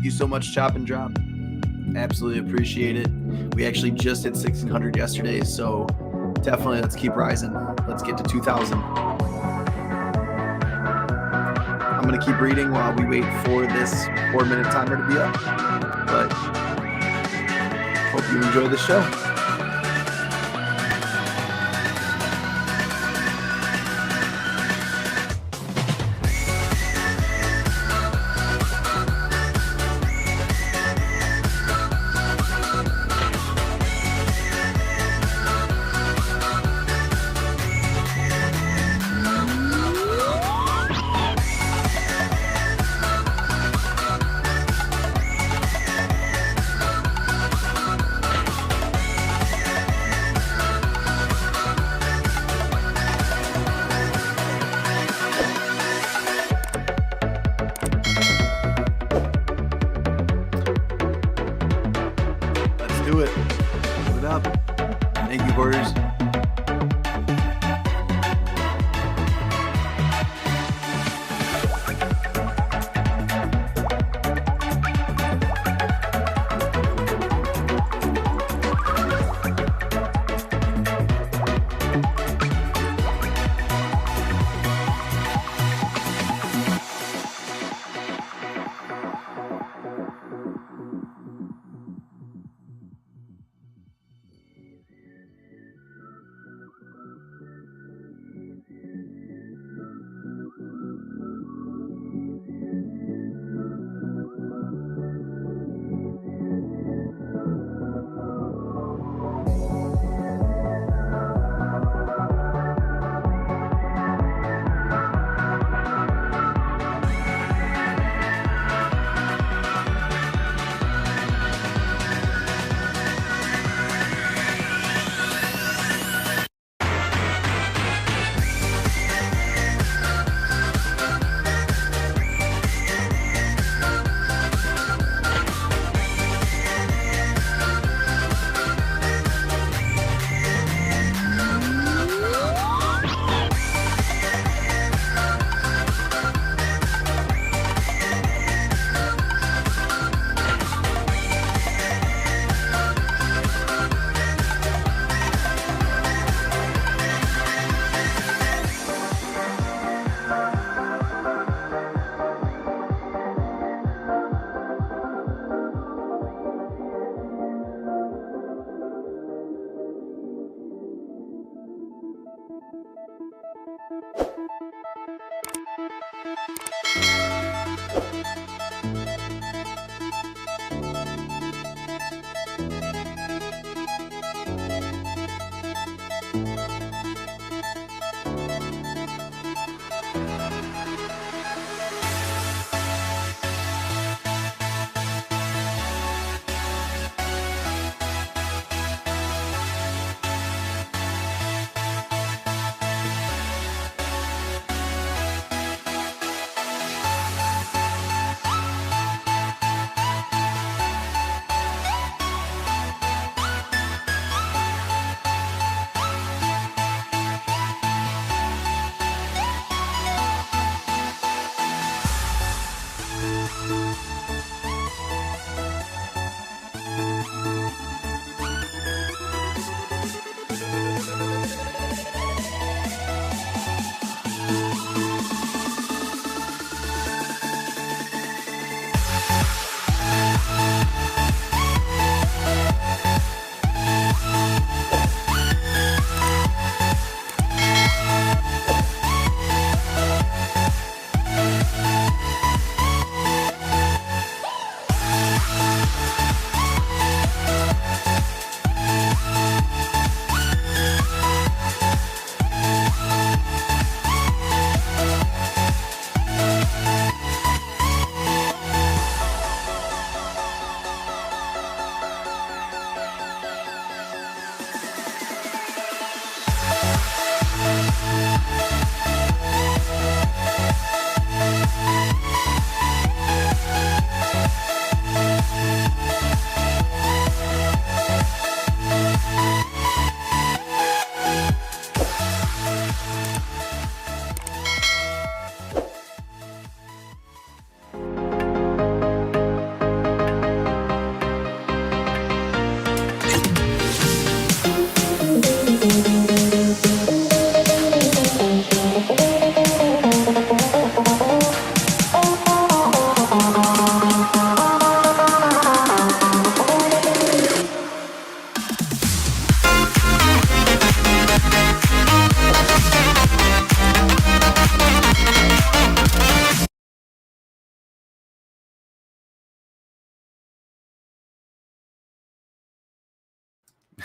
you so much, Chop and Drop. Absolutely appreciate it. We actually just hit 1,600 yesterday, so definitely let's keep rising. Let's get to 2,000. I'm going to keep reading while we wait for this 4-minute timer to be up. But hope you enjoy the show. Do it. Put it up. Thank you, Hoarders.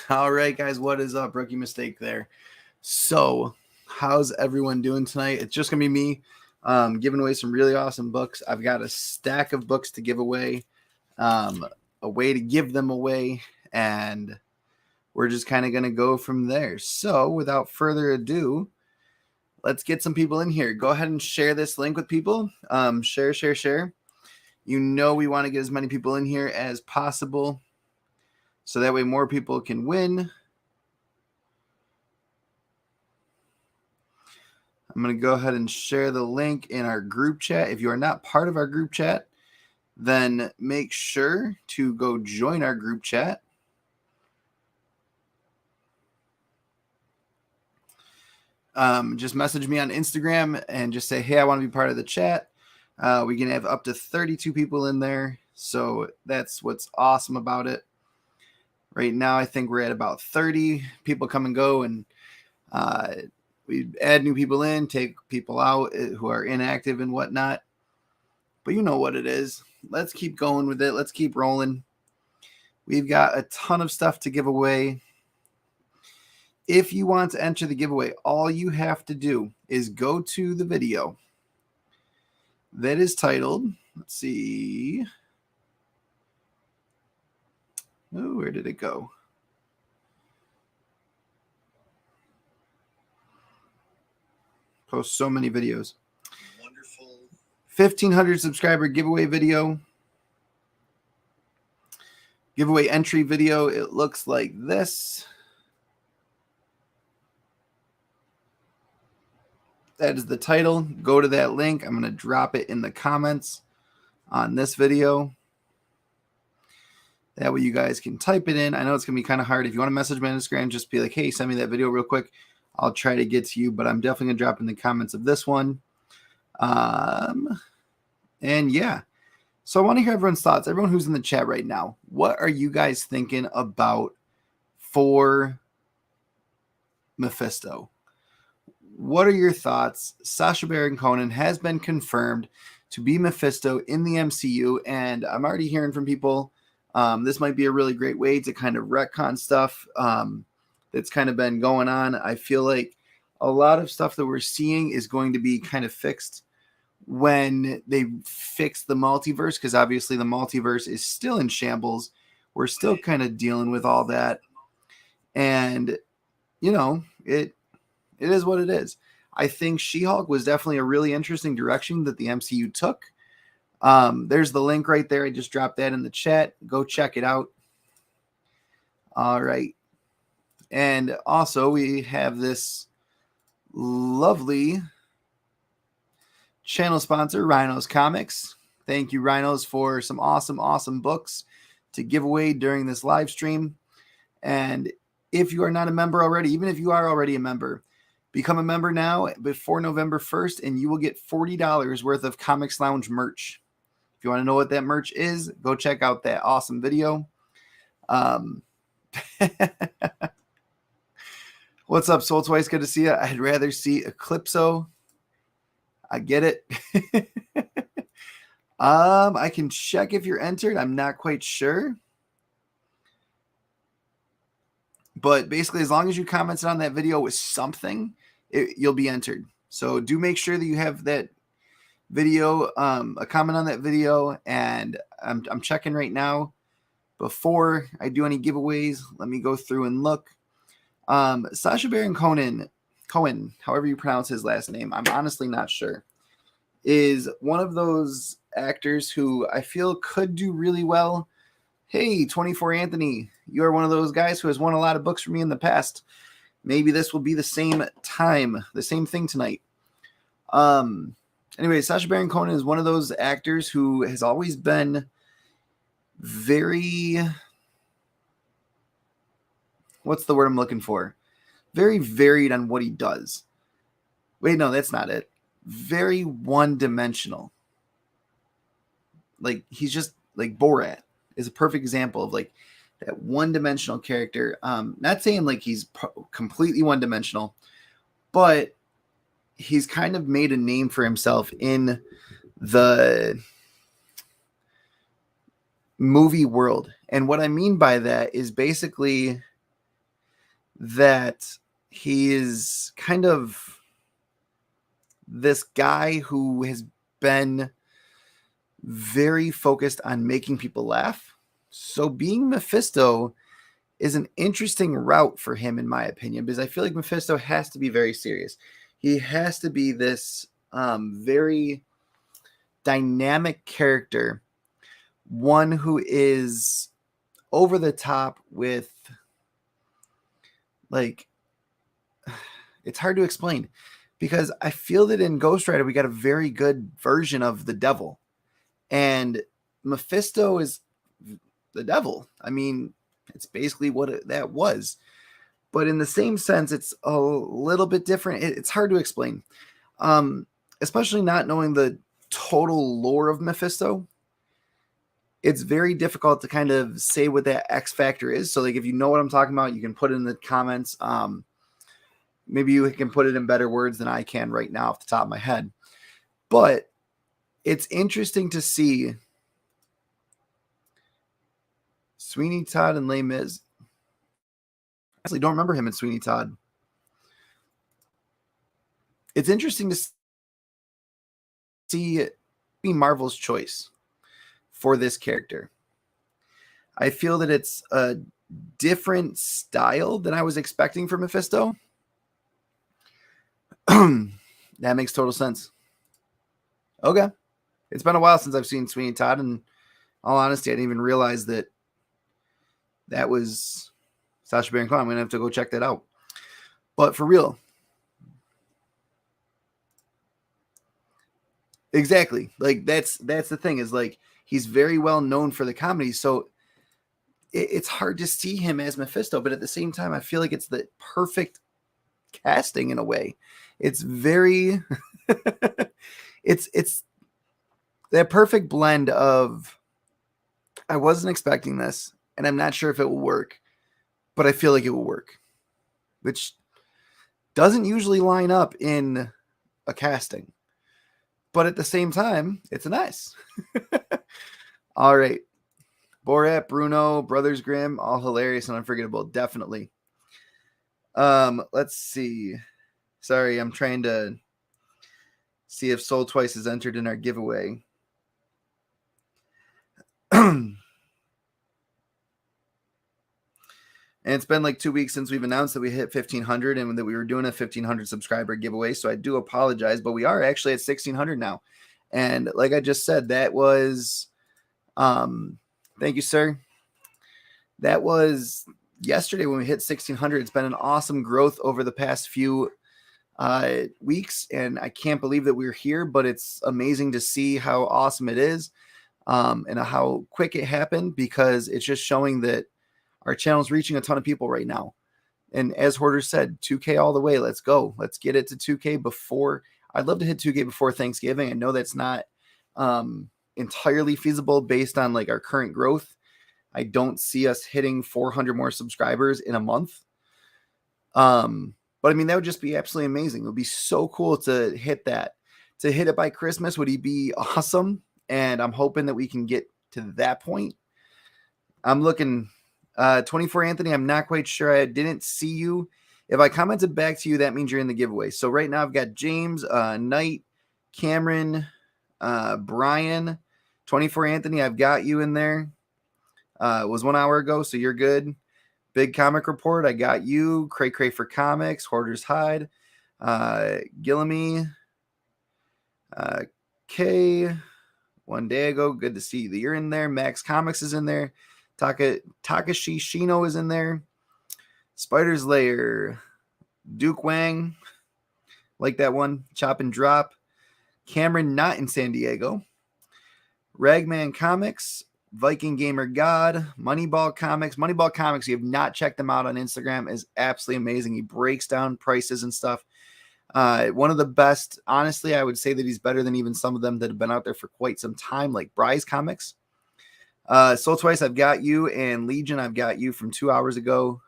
All right, guys, what is up? Rookie mistake there. So, how's everyone doing tonight? It's just gonna be me giving away some really awesome books. I've got a stack of books to give away, a way to give them away, and we're just kind of gonna go from there. So, without further ado, let's get some people in here. Go ahead and share this link with people. Share. You know we want to get as many people in here as possible, so that way more people can win. I'm going to go ahead and share the link in our group chat. If you are not part of our group chat, then make sure to go join our group chat. Just message me on Instagram and just say, hey, I want to be part of the chat. We can have up to 32 people in there. So that's what's awesome about it. Right now, I think we're at about 30 people come and go, and we add new people in, take people out who are inactive and whatnot. But you know what it is. Let's keep going with it. Let's keep rolling. We've got a ton of stuff to give away. If you want to enter the giveaway, all you have to do is go to the video that is titled, let's see. Oh, where did it go? Post so many videos. Wonderful 1,500 subscriber giveaway video. Giveaway entry video. It looks like this. That is the title. Go to that link. I'm going to drop it in the comments on this video. That way you guys can type it in. I know it's going to be kind of hard. If you want to message me on Instagram, just be like, hey, send me that video real quick. I'll try to get to you, but I'm definitely going to drop in the comments of this one. And yeah. So I want to hear everyone's thoughts. Everyone who's in the chat right now, what are you guys thinking about for Mephisto? What are your thoughts? Sasha Baron Cohen has been confirmed to be Mephisto in the MCU, and I'm already hearing from people this might be a really great way to kind of retcon stuff that's kind of been going on. I feel like a lot of stuff that we're seeing is going to be kind of fixed when they fix the multiverse, because obviously the multiverse is still in shambles. We're still kind of dealing with all that. And, you know, it is what it is. I think She-Hulk was definitely a really interesting direction that the MCU took. There's the link right there. I just dropped that in the chat. Go check it out. All right. And also we have this lovely channel sponsor, Rhinos Comics. Thank you, Rhinos, for some awesome books to give away during this live stream. And if you are not a member already, even if you are already a member, become a member now before November 1st, and you will get $40 worth of Comics Lounge merch. If you want to know what that merch is, go check out that awesome video. What's up, Soul Twice? Good to see you. I'd rather see Eclipso. I get it. I can check if you're entered. I'm not quite sure. But basically, as long as you commented on that video with something, you'll be entered. So do make sure that you have that video, a comment on that video. And I'm checking right now. Before I do any giveaways, let me go through and look. Sasha Baron Cohen, however you pronounce his last name, I'm honestly not sure, is one of those actors who I feel could do really well. Hey, 24 Anthony, you are one of those guys who has won a lot of books for me in the past. Maybe this will be the same thing tonight. Anyway, Sasha Baron Cohen is one of those actors who has always been very, what's the word I'm looking for? Very varied on what he does. Wait, no, that's not it. Very one-dimensional. Like, he's just like Borat is a perfect example of like that one-dimensional character. Not saying like he's completely one-dimensional, but he's kind of made a name for himself in the movie world. And what I mean by that is basically that he is kind of this guy who has been very focused on making people laugh. So being Mephisto is an interesting route for him, in my opinion, because I feel like Mephisto has to be very serious. He has to be this very dynamic character, one who is over the top with, like, it's hard to explain, because I feel that in Ghost Rider we got a very good version of the devil, and Mephisto is the devil. I mean, it's basically what that was. But in the same sense, it's a little bit different. It's hard to explain, especially not knowing the total lore of Mephisto. It's very difficult to kind of say what that X factor is. So, like, if you know what I'm talking about, you can put it in the comments. Maybe you can put it in better words than I can right now off the top of my head. But it's interesting to see Sweeney Todd and Les Mis. I actually don't remember him in Sweeney Todd. It's interesting to see it be Marvel's choice for this character. I feel that it's a different style than I was expecting from Mephisto. That makes total sense. Okay. It's been a while since I've seen Sweeney Todd, and all honesty, I didn't even realize that was Sasha Baron Cohen. I'm going to have to go check that out. But for real. Exactly. Like, that's the thing, is like, he's very well known for the comedy. So it's hard to see him as Mephisto, but at the same time, I feel like it's the perfect casting in a way. It's very, it's that perfect blend of, I wasn't expecting this, and I'm not sure if it will work, but I feel like it will work, which doesn't usually line up in a casting. But at the same time, it's nice. All right. Borat, Bruno, Brothers Grimm, all hilarious and unforgettable. Definitely. Let's see. Sorry, I'm trying to see if Soul Twice is entered in our giveaway. And it's been like 2 weeks since we've announced that we hit 1,500 and that we were doing a 1,500 subscriber giveaway. So I do apologize, but we are actually at 1,600 now. And like I just said, that was, thank you, sir. That was yesterday when we hit 1,600. It's been an awesome growth over the past few weeks, and I can't believe that we're here, but it's amazing to see how awesome it is, and how quick it happened, because it's just showing that our channel is reaching a ton of people right now. And as Hoarder said, 2K all the way. Let's go. Let's get it to 2K before. I'd love to hit 2K before Thanksgiving. I know that's not entirely feasible based on like our current growth. I don't see us hitting 400 more subscribers in a month. But I mean, that would just be absolutely amazing. It would be so cool to hit that. To hit it by Christmas would be awesome. And I'm hoping that we can get to that point. I'm looking... 24 Anthony, I'm not quite sure. I didn't see you. If I commented back to you, that means you're in the giveaway. So right now I've got James, Knight, Cameron, Brian, 24 Anthony. I've got you in there. It was 1 hour ago, so you're good. Big Comic Report, I got you. Cray Cray for Comics, Hoarder's Hide, Gillamy, K, 1 day ago. Good to see you. You're in there. Max Comics is in there. Takashi Shino is in there. Spider's Lair. Duke Wang. Like that one. Chop and Drop. Cameron not in San Diego. Ragman Comics. Viking Gamer God. Moneyball Comics. Moneyball Comics, you have not checked them out on Instagram, is absolutely amazing. He breaks down prices and stuff. One of the best. Honestly, I would say that he's better than even some of them that have been out there for quite some time, like Bry's Comics. Soul Twice, I've got you, and Legion, I've got you from 2 hours ago.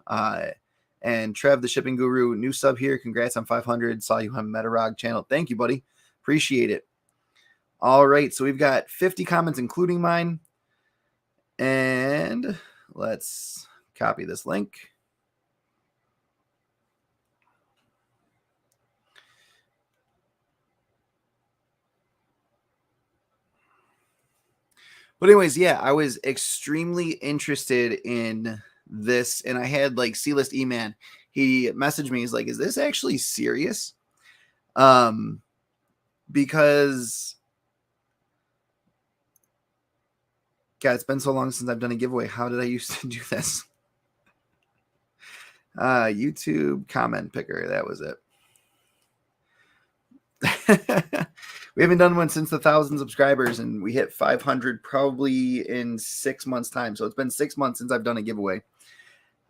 And Trev, the shipping guru, new sub here. Congrats on 500. Saw you on Metarog channel. Thank you, buddy. Appreciate it. All right, so we've got 50 comments, including mine. And let's copy this link. But anyways, yeah, I was extremely interested in this, and I had like C-list E-Man. He messaged me. He's like, "Is this actually serious?" Because God, it's been so long since I've done a giveaway. How did I used to do this? YouTube comment picker. That was it. We haven't done one since the 1,000 subscribers, and we hit 500 probably in 6 months' time. So it's been 6 months since I've done a giveaway.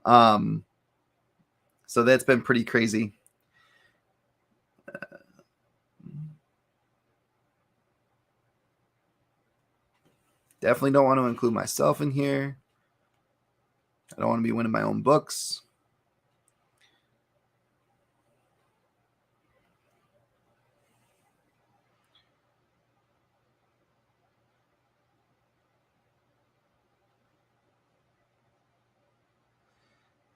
So that's been pretty crazy. Definitely don't want to include myself in here. I don't want to be winning my own books.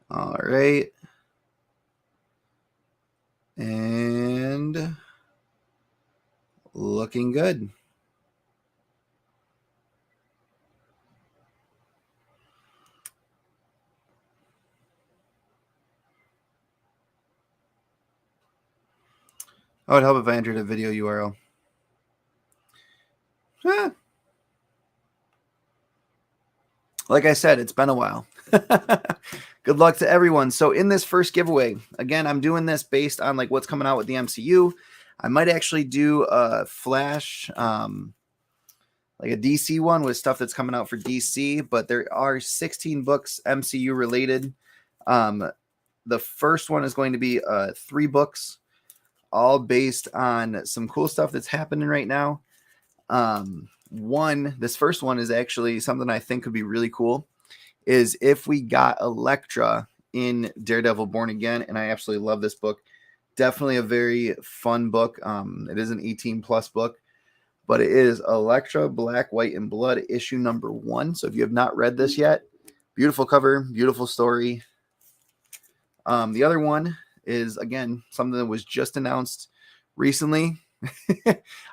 All right. And looking good. Oh, it'd help if I entered a video URL. Like I said, it's been a while. Good luck to everyone. So in this first giveaway, again, I'm doing this based on like what's coming out with the MCU. I might actually do a Flash, like a DC one with stuff that's coming out for DC, but there are 16 books MCU related. The first one is going to be 3 books, all based on some cool stuff that's happening right now. This first one is actually something I think could be really cool, is if we got Elektra in Daredevil Born Again, and I absolutely love this book. Definitely a very fun book. It is an 18+ book, but it is Elektra, Black, White, and Blood, issue number 1. So if you have not read this yet, beautiful cover, beautiful story. The other one is, again, something that was just announced recently.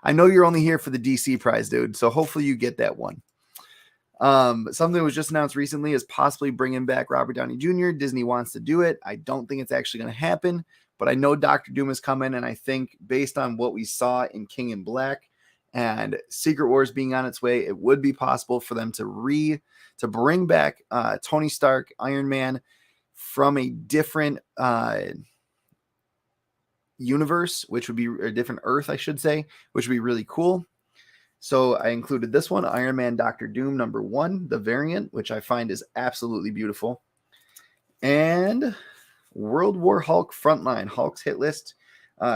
I know you're only here for the DC prize, dude, so hopefully you get that one. Something that was just announced recently is possibly bringing back Robert Downey Jr. Disney wants to do it. I don't think it's actually going to happen, but I know Doctor Doom is coming, and I think based on what we saw in King in Black and Secret Wars being on its way, it would be possible for them to bring back Tony Stark, Iron Man, from a different universe, which would be a different Earth, I should say, which would be really cool. So I included this one, Iron Man Doctor Doom number 1, the variant, which I find is absolutely beautiful. And World War Hulk Frontline, Hulk's Hit List,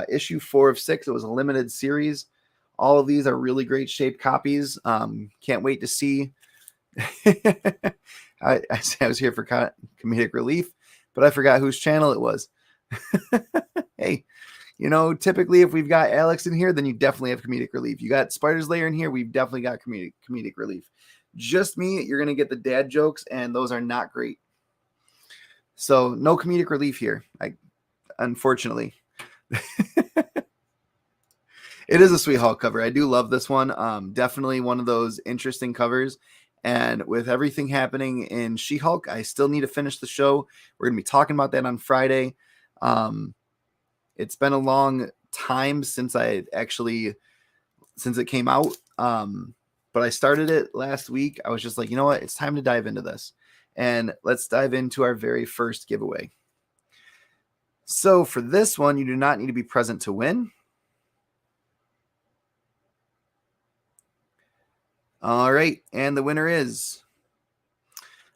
issue 4 of 6. It was a limited series. All of these are really great shaped copies. Can't wait to see. I was here for comedic relief, but I forgot whose channel it was. Hey, typically if we've got Alex in here, then you definitely have comedic relief. You got Spider's Lair in here, we've definitely got comedic relief. Just me, you're going to get the dad jokes, and those are not great. So no comedic relief here, unfortunately. It is a sweet Hulk cover. I do love this one. Definitely one of those interesting covers. And with everything happening in She-Hulk, I still need to finish the show. We're going to be talking about that on Friday. It's been a long time since it came out. But I started it last week. I was just like, you know what? It's time to dive into this. And let's dive into our very first giveaway. So for this one, you do not need to be present to win. All right. And the winner is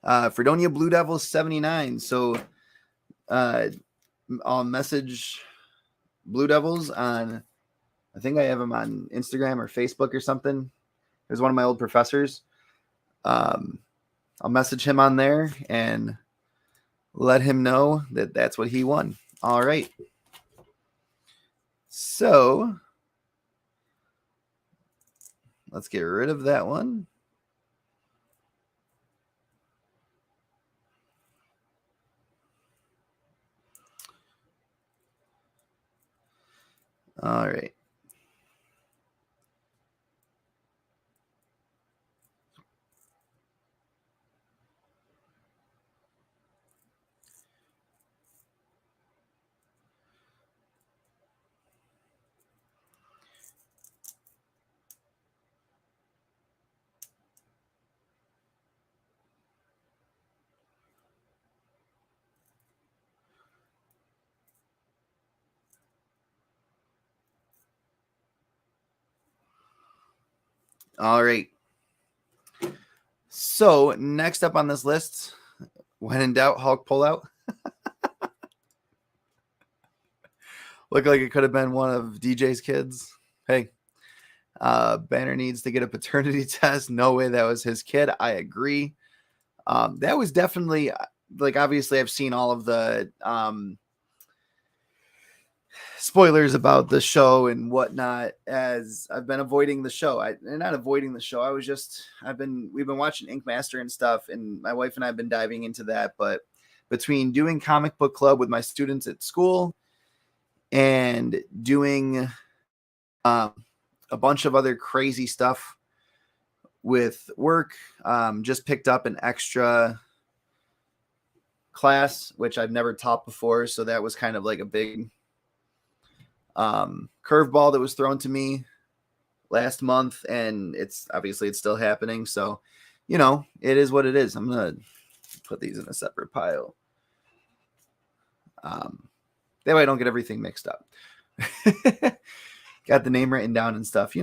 Fredonia Blue Devils 79. So I'll message Blue Devils on, I think I have him on Instagram or Facebook or something. It was one of my old professors. I'll message him on there and let him know that that's what he won. All right. So let's get rid of that one. All right. All right. So next up on this list, when in doubt, Hulk pull out. Looked like it could have been one of DJ's kids. Hey, Banner needs to get a paternity test. No way that was his kid. I agree. That was definitely, like, obviously I've seen all of the spoilers about the show and whatnot, as I've been avoiding the show. Not avoiding the show. We've been watching Ink Master and stuff, and my wife and I have been diving into that. But between doing comic book club with my students at school and doing a bunch of other crazy stuff with work, just picked up an extra class, which I've never taught before. So that was kind of like a big curveball that was thrown to me last month, and it's still happening. So, it is what it is. I'm going to put these in a separate pile. That way I don't get everything mixed up. Got the name written down and stuff,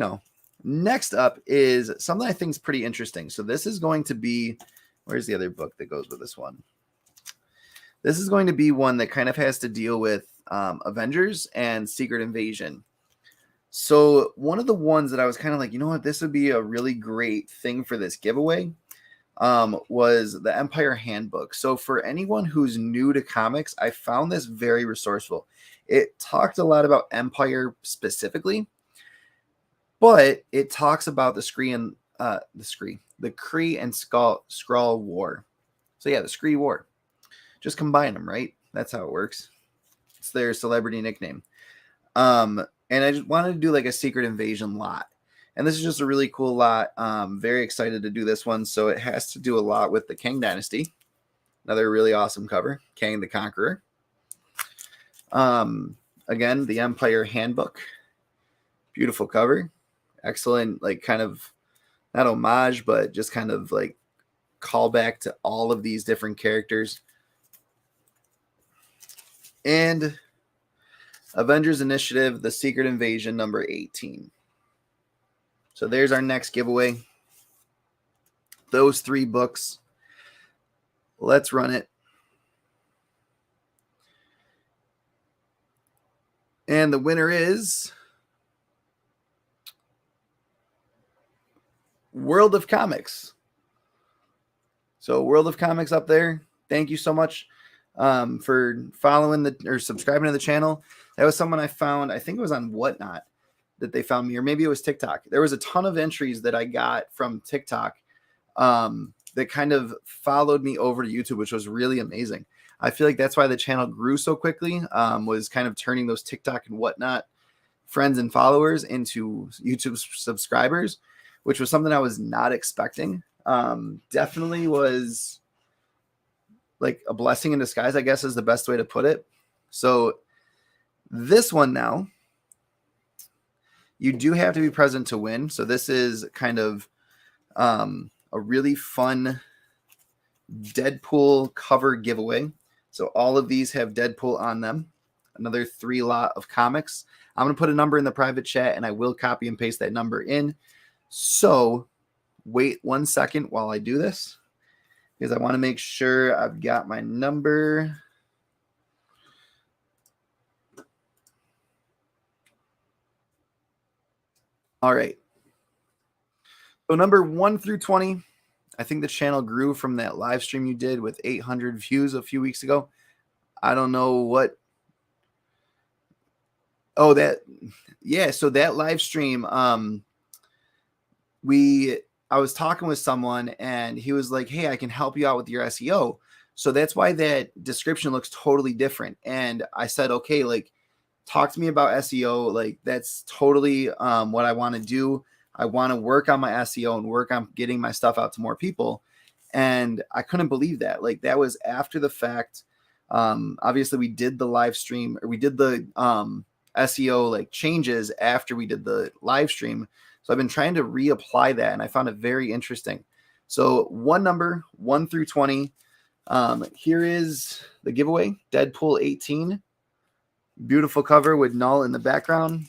Next up is something I think is pretty interesting. So this is going to be, where's the other book that goes with this one? This is going to be one that kind of has to deal with Avengers and Secret Invasion. So one of the ones that I was kind of like, this would be a really great thing for this giveaway, was the Empire Handbook. So for anyone who's new to comics, I found this very resourceful. It talked a lot about Empire specifically, but it talks about the Kree and Skrull War. So yeah, the Kree War. Just combine them, right? That's how it works. It's their celebrity nickname. And I just wanted to do like a Secret Invasion lot. And this is just a really cool lot. Very excited to do this one. So it has to do a lot with the Kang Dynasty. Another really awesome cover. Kang the Conqueror. Again, the Empire Handbook. Beautiful cover. Excellent, like kind of not homage, but just kind of like callback to all of these different characters. And Avengers Initiative, The Secret Invasion, number 18. So there's our next giveaway. Those 3 books. Let's run it. And the winner is World of Comics. So World of Comics up there. Thank you so much for following or subscribing to the channel. That was someone I found, I think it was on Whatnot that they found me, or maybe it was TikTok. There was a ton of entries that I got from TikTok that kind of followed me over to YouTube, which was really amazing. I feel like that's why the channel grew so quickly, was kind of turning those TikTok and Whatnot friends and followers into YouTube subscribers, which was something I was not expecting. Definitely was like a blessing in disguise, I guess is the best way to put it. So this one now, you do have to be present to win. So this is kind of a really fun Deadpool cover giveaway. So all of these have Deadpool on them. Another 3 lot of comics. I'm going to put a number in the private chat, and I will copy and paste that number in. So wait 1 second while I do this, because I want to make sure I've got my number. All right. So number 1 through 20. I think the channel grew from that live stream you did with 800 views a few weeks ago. I don't know what. Oh, so that live stream, I was talking with someone and he was like, hey, I can help you out with your SEO. So that's why that description looks totally different. And I said, okay, like talk to me about SEO. Like that's totally what I want to do. I want to work on my SEO and work on getting my stuff out to more people. And I couldn't believe that. Like that was after the fact. Obviously we did the live stream, or we did the SEO like changes after we did the live stream. So I've been trying to reapply that, and I found it very interesting. So one number, 1 through 20. Here is the giveaway, Deadpool 18. Beautiful cover with Null in the background.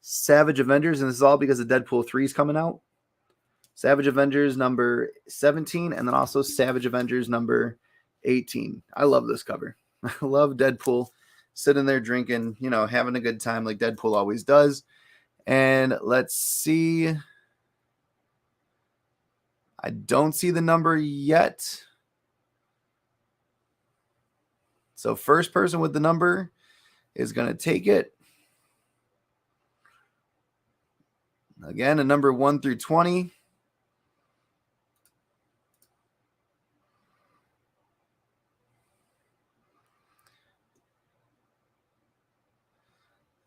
Savage Avengers, and this is all because of Deadpool 3 is coming out. Savage Avengers number 17, and then also Savage Avengers number 18. I love this cover. I love Deadpool sitting there drinking, having a good time like Deadpool always does. And let's see. I don't see the number yet. So first person with the number is going to take it. Again, a number 1 through 20.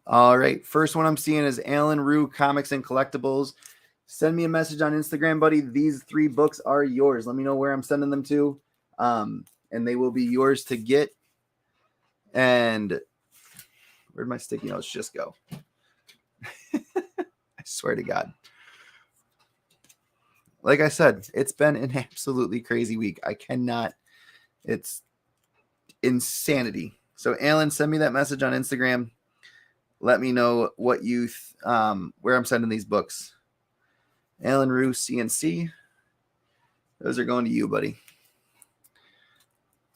All right. First one I'm seeing is Alan Rue, Comics and Collectibles. Send me a message on Instagram, buddy. These 3 books are yours. Let me know where I'm sending them to. And they will be yours to get. And where'd my sticky notes just go? I swear to God. Like I said, it's been an absolutely crazy week. I cannot. It's insanity. So, Alan, send me that message on Instagram. Let me know what you, where I'm sending these books. Alan Rue, CNC. Those are going to you, buddy.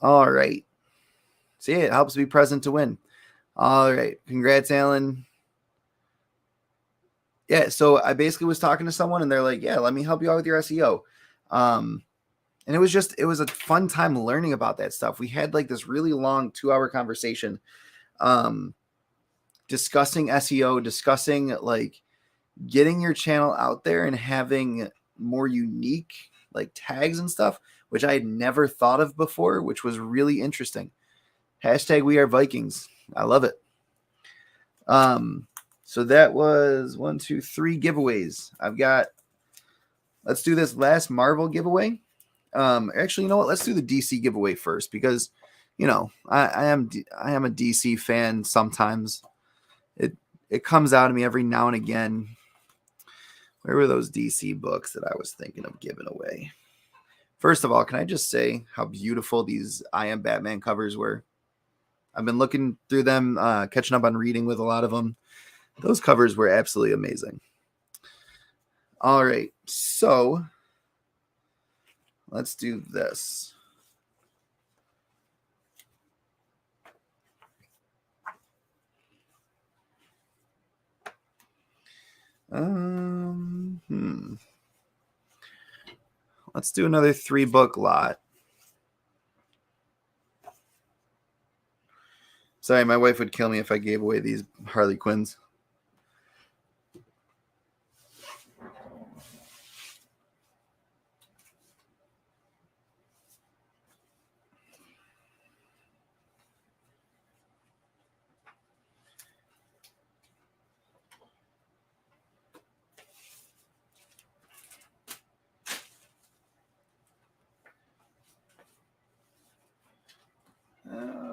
All right. See, it helps be present to win. All right. Congrats, Alan. Yeah, so I basically was talking to someone and they're like, yeah, let me help you out with your SEO. And it was a fun time learning about that stuff. We had like this really long 2-hour conversation discussing SEO, discussing like getting your channel out there and having more unique like tags and stuff, which I had never thought of before, which was really interesting. Hashtag We Are Vikings. I love it. So that was 1, 2, 3 giveaways. Let's do this last Marvel giveaway. Actually, you know what? Let's do the DC giveaway first because, I am a DC fan sometimes. It comes out of me every now and again. Where were those DC books that I was thinking of giving away? First of all, can I just say how beautiful these I Am Batman covers were? I've been looking through them, catching up on reading with a lot of them. Those covers were absolutely amazing. All right, so let's do this. Let's do another 3-book lot. Sorry, my wife would kill me if I gave away these Harley Quinns.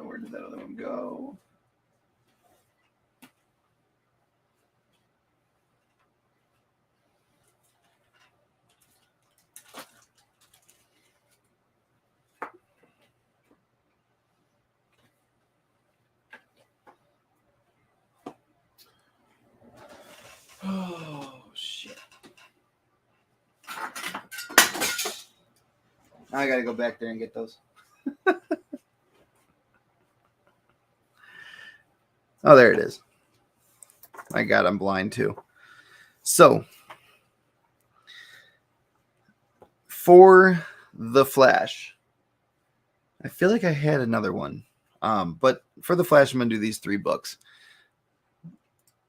Where did that other one go? Oh, shit. I got to go back there and get those. Oh, there it is. My God, I'm blind too. So, for The Flash, I feel like I had another one. But for The Flash, I'm going to do these 3 books.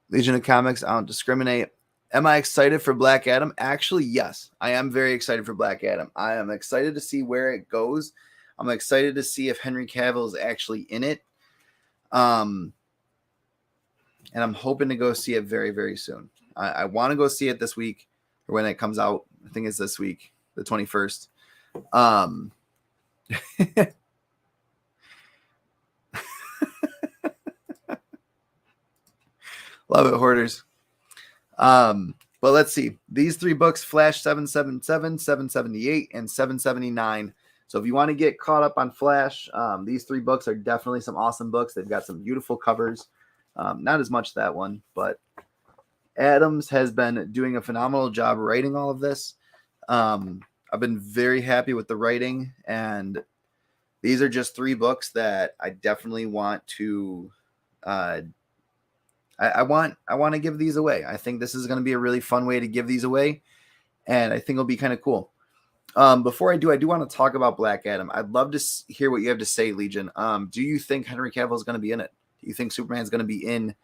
Legion of Comics, I Don't Discriminate. Am I excited for Black Adam? Actually, yes. I am very excited for Black Adam. I am excited to see where it goes. I'm excited to see if Henry Cavill is actually in it. And I'm hoping to go see it very, very soon. I want to go see it this week or when it comes out. I think it's this week, the 21st. Love it, hoarders. But let's see. These 3 books, Flash 777, 778, and 779. So if you want to get caught up on Flash, these 3 books are definitely some awesome books. They've got some beautiful covers. Not as much that one, but Adams has been doing a phenomenal job writing all of this. I've been very happy with the writing, and these are just 3 books that I definitely want to. I want to give these away. I think this is going to be a really fun way to give these away, and I think it'll be kind of cool. Before I do want to talk about Black Adam. I'd love to hear what you have to say, Legion. Do you think Henry Cavill is going to be in it? Do you think Superman's going to be in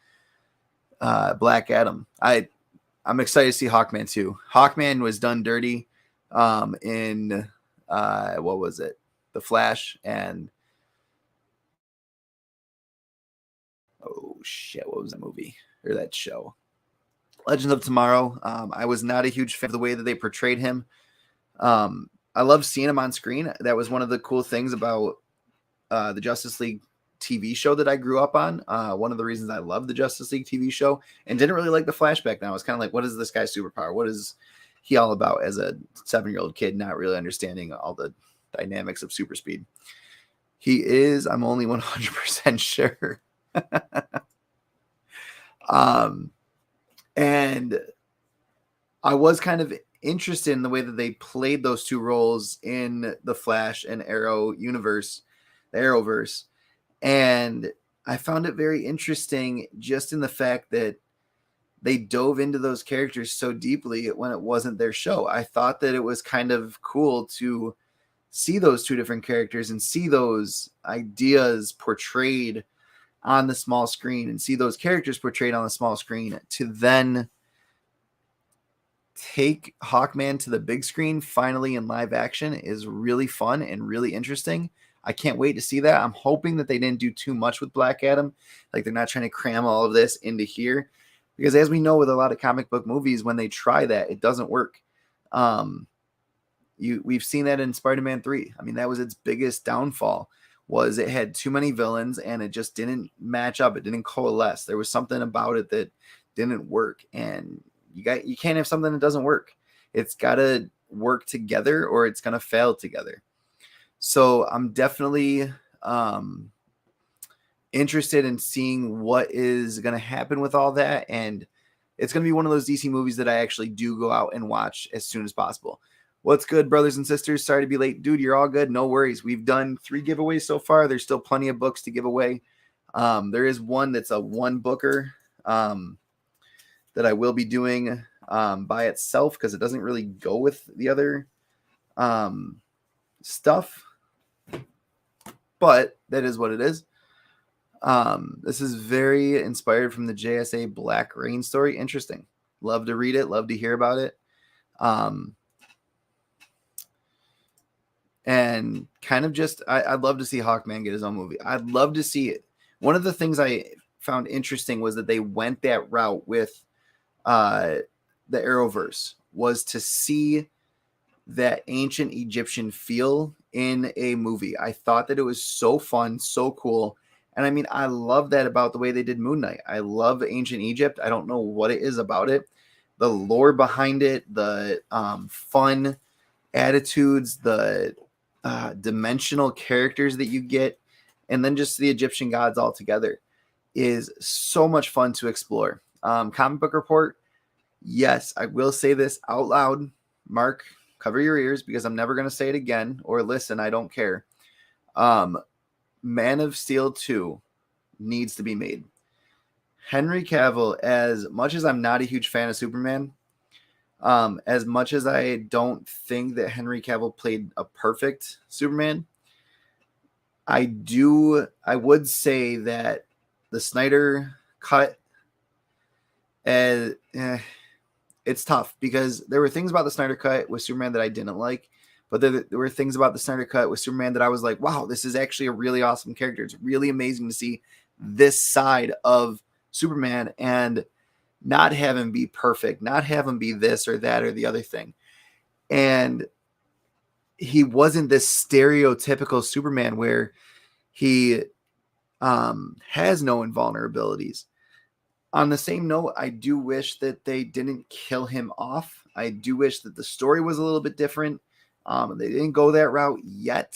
Black Adam? I'm excited to see Hawkman too. Hawkman was done dirty in what was it? The Flash and oh shit, what was that movie or that show? Legends of Tomorrow. I was not a huge fan of the way that they portrayed him. I love seeing him on screen. That was one of the cool things about the Justice League TV show that I grew up on. One of the reasons I love the Justice League TV show and didn't really like the flashback. Now it's kind of like, what is this guy's superpower? What is he all about as a 7-year-old kid, not really understanding all the dynamics of super speed? He is, I'm only 100% sure. And I was kind of interested in the way that they played those 2 roles in the Flash and Arrow universe, the Arrowverse. And I found it very interesting just in the fact that they dove into those characters so deeply when it wasn't their show. I thought that it was kind of cool to see those 2 different characters and see those ideas portrayed on the small screen and see those characters portrayed on the small screen to then take Hawkman to the big screen finally in live action is really fun and really interesting. I can't wait to see that. I'm hoping that they didn't do too much with Black Adam. Like they're not trying to cram all of this into here. Because as we know with a lot of comic book movies, when they try that, it doesn't work. We've seen that in Spider-Man 3. I mean, that was its biggest downfall, was it had too many villains and it just didn't match up. It didn't coalesce. There was something about it that didn't work. And you can't have something that doesn't work. It's got to work together or it's going to fail together. So I'm definitely interested in seeing what is going to happen with all that. And it's going to be one of those DC movies that I actually do go out and watch as soon as possible. What's good, brothers and sisters? Sorry to be late. Dude, you're all good. No worries. We've done 3 giveaways so far. There's still plenty of books to give away. There is one that's a 1 booker that I will be doing by itself because it doesn't really go with the other stuff. But that is what it is. This is very inspired from the JSA Black Rain story. Interesting. Love to read it. Love to hear about it. And kind of just, I'd love to see Hawkman get his own movie. I'd love to see it. One of the things I found interesting was that they went that route with the Arrowverse, was to see that ancient Egyptian feel in a movie. I thought that it was so fun, so cool. And I mean, I love that about the way they did Moon Knight. I love ancient Egypt. I don't know what it is about it. The lore behind it, the fun attitudes, the dimensional characters that you get, and then just the Egyptian gods all together is so much fun to explore. Comic Book Report. Yes, I will say this out loud. Mark, cover your ears because I'm never going to say it again, or listen, I don't care. Man of Steel 2 needs to be made. Henry Cavill, as much as I'm not a huge fan of Superman, as much as I don't think that Henry Cavill played a perfect Superman, I would say that the Snyder cut, it's tough because there were things about the Snyder cut with Superman that I didn't like, but there were things about the Snyder cut with Superman that I was like, wow, this is actually a really awesome character. It's really amazing to see this side of Superman and not have him be perfect, not have him be this or that or the other thing. And he wasn't this stereotypical Superman where he has no invulnerabilities. On the same note, I do wish that they didn't kill him off. I do wish that the story was a little bit different. They didn't go that route yet,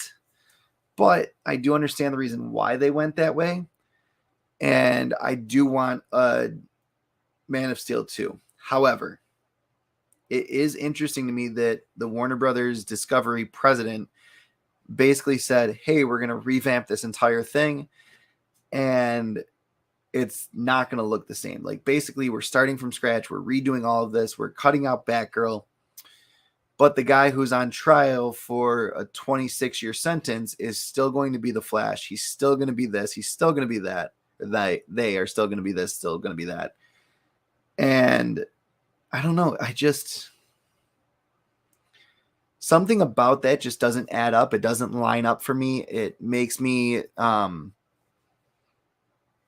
but I do understand the reason why they went that way. And I do want a Man of Steel 2. However, it is interesting to me that the Warner Brothers Discovery president basically said, hey, we're going to revamp this entire thing, and it's not going to look the same. Like, basically, we're starting from scratch. We're redoing all of this. We're cutting out Batgirl. But the guy who's on trial for a 26-year sentence is still going to be the Flash. He's still going to be this. He's still going to be that. They are still going to be this, still going to be that. And I don't know. Something about that just doesn't add up. It doesn't line up for me. It makes me, it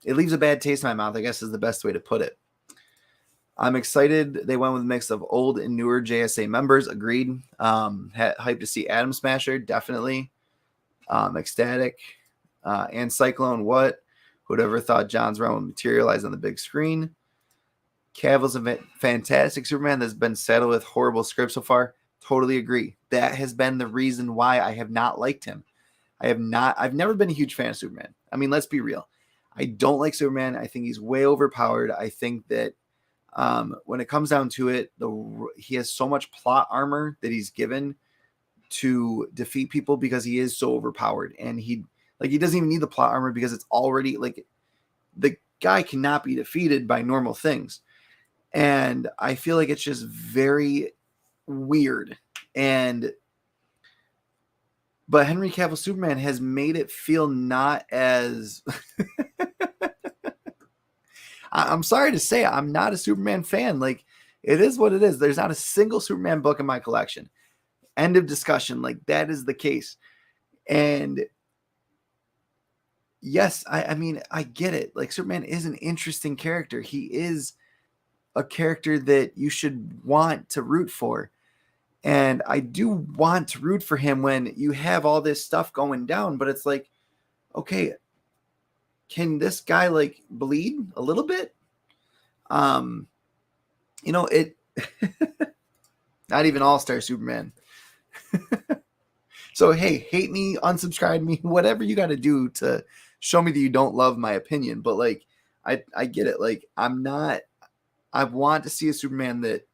leaves a bad taste in my mouth, I guess is the best way to put it. I'm excited. They went with a mix of old and newer JSA members. Agreed. Hyped to see Atom Smasher. Definitely. Ecstatic. And Cyclone. What? Who'd ever thought John's run would materialize on the big screen? Cavill's a fantastic Superman that's been saddled with horrible scripts so far. Totally agree. That has been the reason why I have not liked him. I've never been a huge fan of Superman. I mean, let's be real. I don't like Superman. I think he's way overpowered. I think that when it comes down to it, he has so much plot armor that he's given to defeat people because he is so overpowered. And he doesn't even need the plot armor because it's already like the guy cannot be defeated by normal things. And I feel like it's just very weird. But Henry Cavill Superman has made it feel not as I'm sorry to say, I'm not a Superman fan. Like, it is what it is. There's not a single Superman book in my collection. End of discussion. Like, that is the case. And yes, I mean, I get it. Like, Superman is an interesting character. He is a character that you should want to root for. And I do want to root for him when you have all this stuff going down. But it's like, okay, can this guy like bleed a little bit? It not even All-Star Superman. So, hey, hate me, unsubscribe me, whatever you got to do to show me that you don't love my opinion. But like, I get it. Like, I want to see a Superman that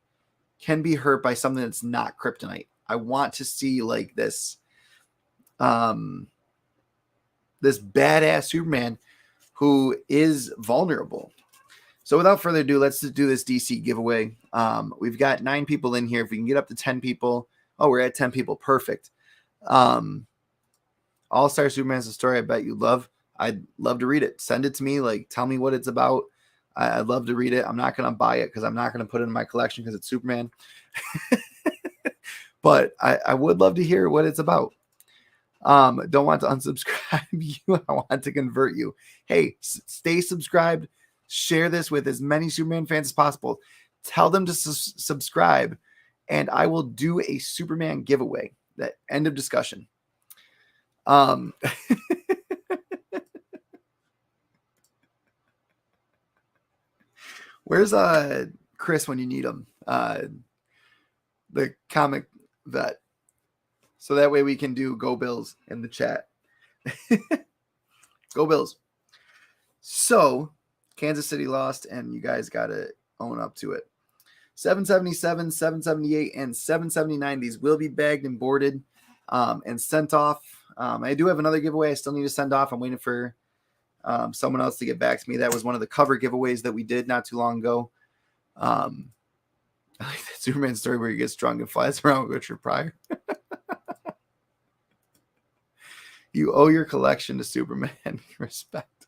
can be hurt by something that's not kryptonite. I want to see like this badass Superman who is vulnerable. So without further ado, let's do this DC giveaway. We've got 9 people in here. If we can get up to 10 people. Oh, we're at 10 people. Perfect. All-Star Superman's a story I bet you love. I'd love to read it. Send it to me. Like, tell me what it's about. I'd love to read it. I'm not going to buy it because I'm not going to put it in my collection because it's Superman. But I would love to hear what it's about. Don't want to unsubscribe you. I want to convert you. Hey, stay subscribed. Share this with as many Superman fans as possible. Tell them to subscribe, and I will do a Superman giveaway. That end of discussion. Where's Chris when you need him? The comic vet. So that way we can do Go Bills in the chat. Go Bills. So Kansas City lost, and you guys got to own up to it. 777, 778, and 779. These will be bagged and boarded and sent off. I do have another giveaway I still need to send off. I'm waiting for someone else to get back to me. That was one of the cover giveaways that we did not too long ago. I like that Superman story where he gets drunk and flies around with Richard Pryor. You owe your collection to Superman. Respect.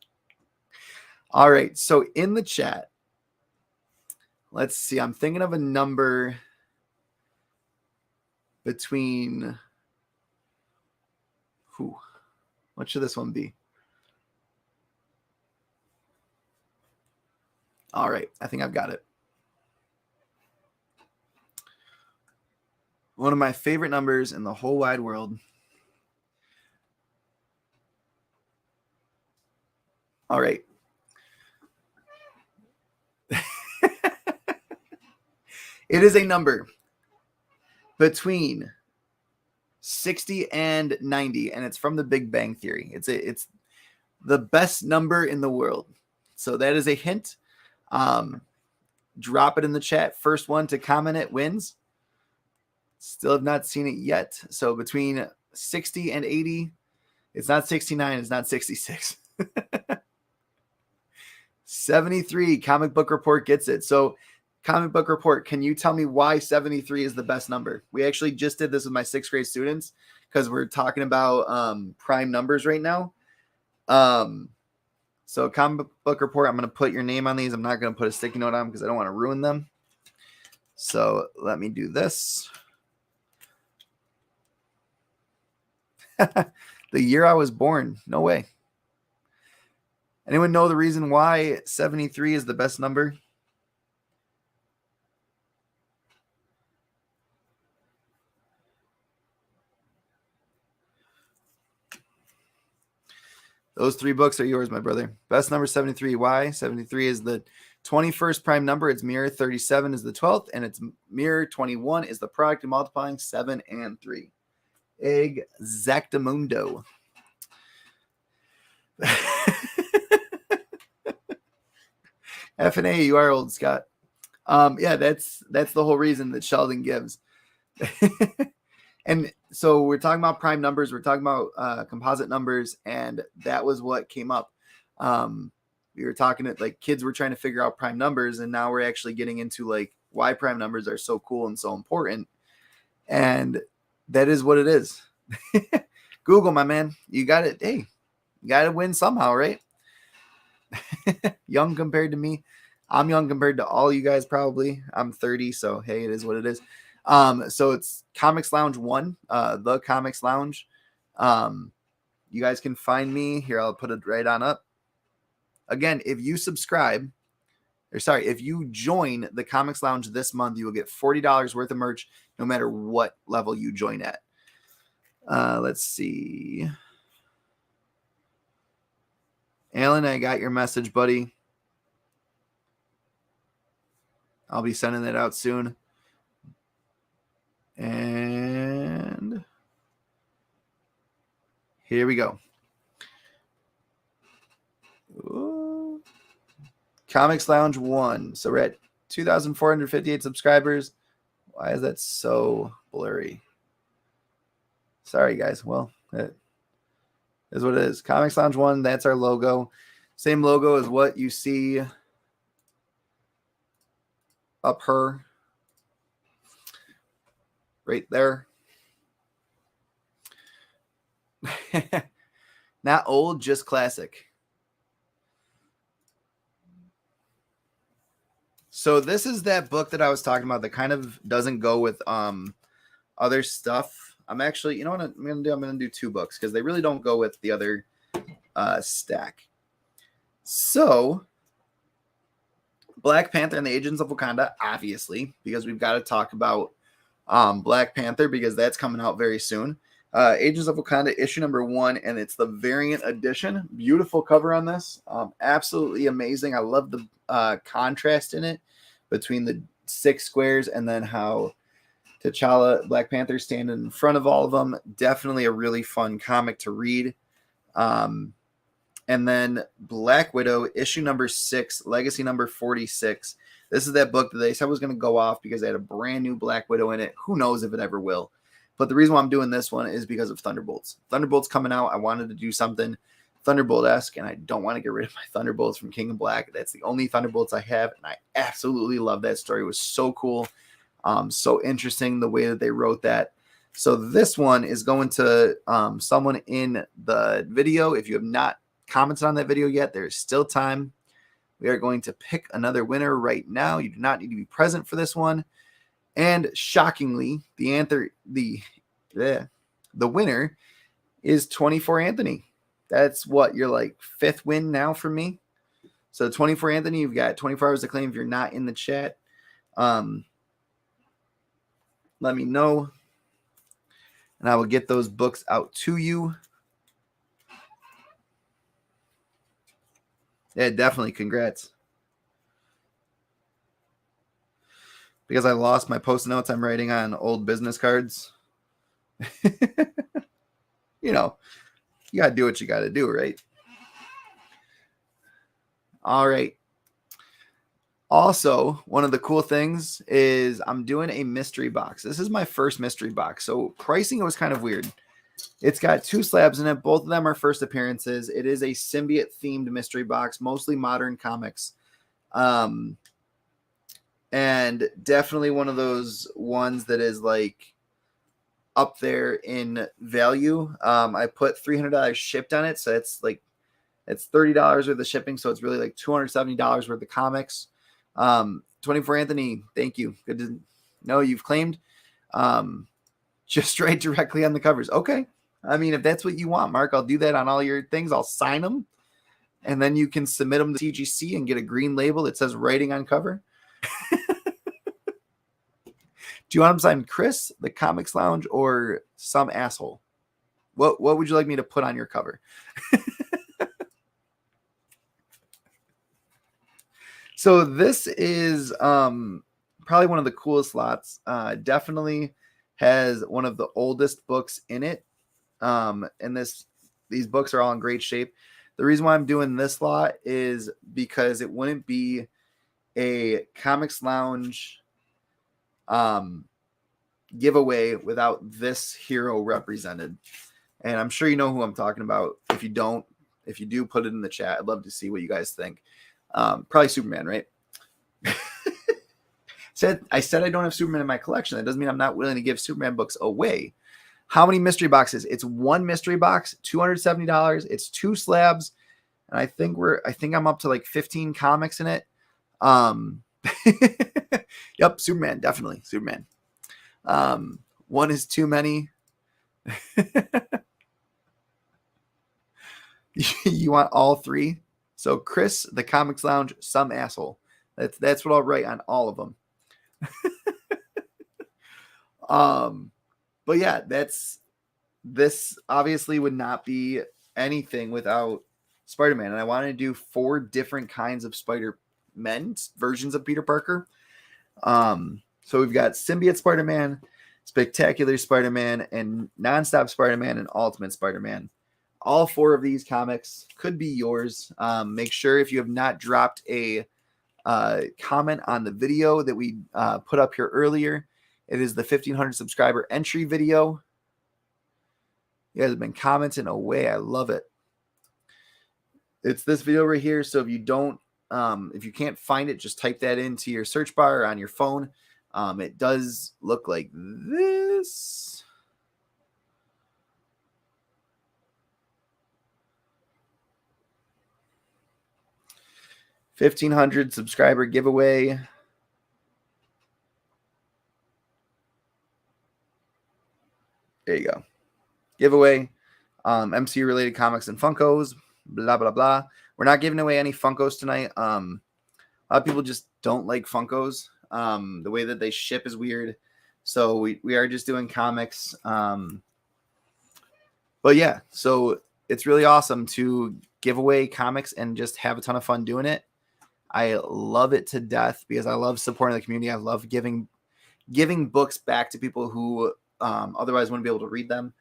All right. So in the chat, let's see. I'm thinking of a number between what should this one be? All right. I think I've got it. One of my favorite numbers in the whole wide world. All right. It is a number between 60 and 90, and it's from the Big Bang Theory. It's the best number in the world. So that is a hint. Drop it in the chat. First one to comment it wins. Still have not seen it yet. So between 60 and 80, it's not 69, it's not 66. 73, Comic Book Report gets it. So Comic Book Report, can you tell me why 73 is the best number? We actually just did this with my 6th grade students because we're talking about prime numbers right now. So Comic Book Report, I'm going to put your name on these. I'm not going to put a sticky note on them because I don't want to ruin them. So let me do this. The year I was born. No way. Anyone know the reason why 73 is the best number? Those 3 books are yours, my brother. Best number 73. Why? 73 is the 21st prime number. Its mirror 37 is the 12th, and its mirror 21 is the product of multiplying 7 and 3. Exactamundo. F and A, you are old, Scott. Yeah, that's the whole reason that Sheldon gives. And so we're talking about prime numbers. We're talking about composite numbers, and that was what came up. We were talking at like kids were trying to figure out prime numbers, and now we're actually getting into like why prime numbers are so cool and so important. And that is what it is. Google, my man, you got it. Hey, you got to win somehow, right? Young compared to me. I'm young compared to all you guys probably. I'm 30, so hey, it is what it is. So it's Comics Lounge 1, the Comics Lounge. You guys can find me here. I'll put it right on up. Again, if you if you join the Comics Lounge this month, you will get $40 worth of merch no matter what level you join at. Let's see. Alan, I got your message, buddy. I'll be sending that out soon. And here we go. Ooh. Comics Lounge 1. So we're at 2,458 subscribers. Why is that so blurry? Sorry, guys. Well, it is what it is. Comics Lounge 1, that's our logo. Same logo as what you see up her right there. Not old, just classic. So this is that book that I was talking about that kind of doesn't go with other stuff. I'm actually, you know what I'm going to do? I'm going to do 2 books because they really don't go with the other stack. So Black Panther and the Agents of Wakanda, obviously, because we've got to talk about Black Panther because that's coming out very soon. Agents of Wakanda issue number 1, and it's the variant edition. Beautiful cover on this. Absolutely amazing. I love the contrast in it between the 6 squares and then how T'Challa, Black Panther, standing in front of all of them. Definitely a really fun comic to read. And then Black Widow, issue number 6, legacy number 46. This is that book that they said was going to go off because they had a brand new Black Widow in it. Who knows if it ever will. But the reason why I'm doing this one is because of Thunderbolts. Thunderbolts coming out. I wanted to do something Thunderbolt-esque, and I don't want to get rid of my Thunderbolts from King of Black. That's the only Thunderbolts I have, and I absolutely love that story. It was so cool. So interesting the way that they wrote that. So this one is going to someone in the video. If you have not commented on that video yet, there's still time. We are going to pick another winner right now. You do not need to be present for this one. And shockingly, the winner is 24 Anthony. That's what your like 5th win now for me. So 24 Anthony, you've got 24 hours to claim if you're not in the chat. Let me know, and I will get those books out to you. Yeah, definitely. Congrats. Because I lost my post notes I'm writing on old business cards. You know, you got to do what you got to do, right? All right. Also, one of the cool things is I'm doing a mystery box. This is my first mystery box. So pricing was kind of weird. It's got 2 slabs in it. Both of them are first appearances. It is a symbiote themed mystery box, mostly modern comics. And definitely one of those ones that is like up there in value. I put $300 shipped on it. So it's $30 worth of shipping. So it's really like $270 worth of comics. 24 Anthony, thank you. Good to know you've claimed. Just write directly on the covers. Okay. I mean, if that's what you want, Mark, I'll do that on all your things. I'll sign them, and then you can submit them to TGC and get a green label that says writing on cover. Do you want them signed Chris, the Comics Lounge, or some asshole? What would you like me to put on your cover? So this is probably one of the coolest lots. Definitely has one of the oldest books in it. And these books are all in great shape. The reason why I'm doing this lot is because it wouldn't be a Comics Lounge giveaway without this hero represented. And I'm sure you know who I'm talking about. If you don't, if you do, put it in the chat. I'd love to see what you guys think. Probably Superman, right? I said I don't have Superman in my collection. That doesn't mean I'm not willing to give Superman books away. How many mystery boxes? It's one mystery box, $270. It's 2 slabs, and I think I'm up to like 15 comics in it. Yep, Superman, definitely Superman. One is too many. You want all 3? So Chris, the Comics Lounge, some asshole. That's what I'll write on all of them. But yeah, this obviously would not be anything without Spider-Man. And I wanted to do 4 different kinds of Spider-Men versions of Peter Parker. So we've got Symbiote Spider-Man, Spectacular Spider-Man, and Nonstop Spider-Man, and Ultimate Spider-Man. All 4 of these comics could be yours. Make sure if you have not dropped a comment on the video that we put up here earlier. It is the 1,500 subscriber entry video. You guys have been commenting away. I love it. It's this video right here. So if you don't, if you can't find it, just type that into your search bar or on your phone. It does look like this. $1,500 subscriber giveaway. There you go. Giveaway. MCU related comics and Funkos. Blah, blah, blah. We're not giving away any Funkos tonight. A lot of people just don't like Funkos. The way that they ship is weird. So we are just doing comics. But yeah, so it's really awesome to give away comics and just have a ton of fun doing it. I love it to death because I love supporting the community. I love giving books back to people who otherwise wouldn't be able to read them.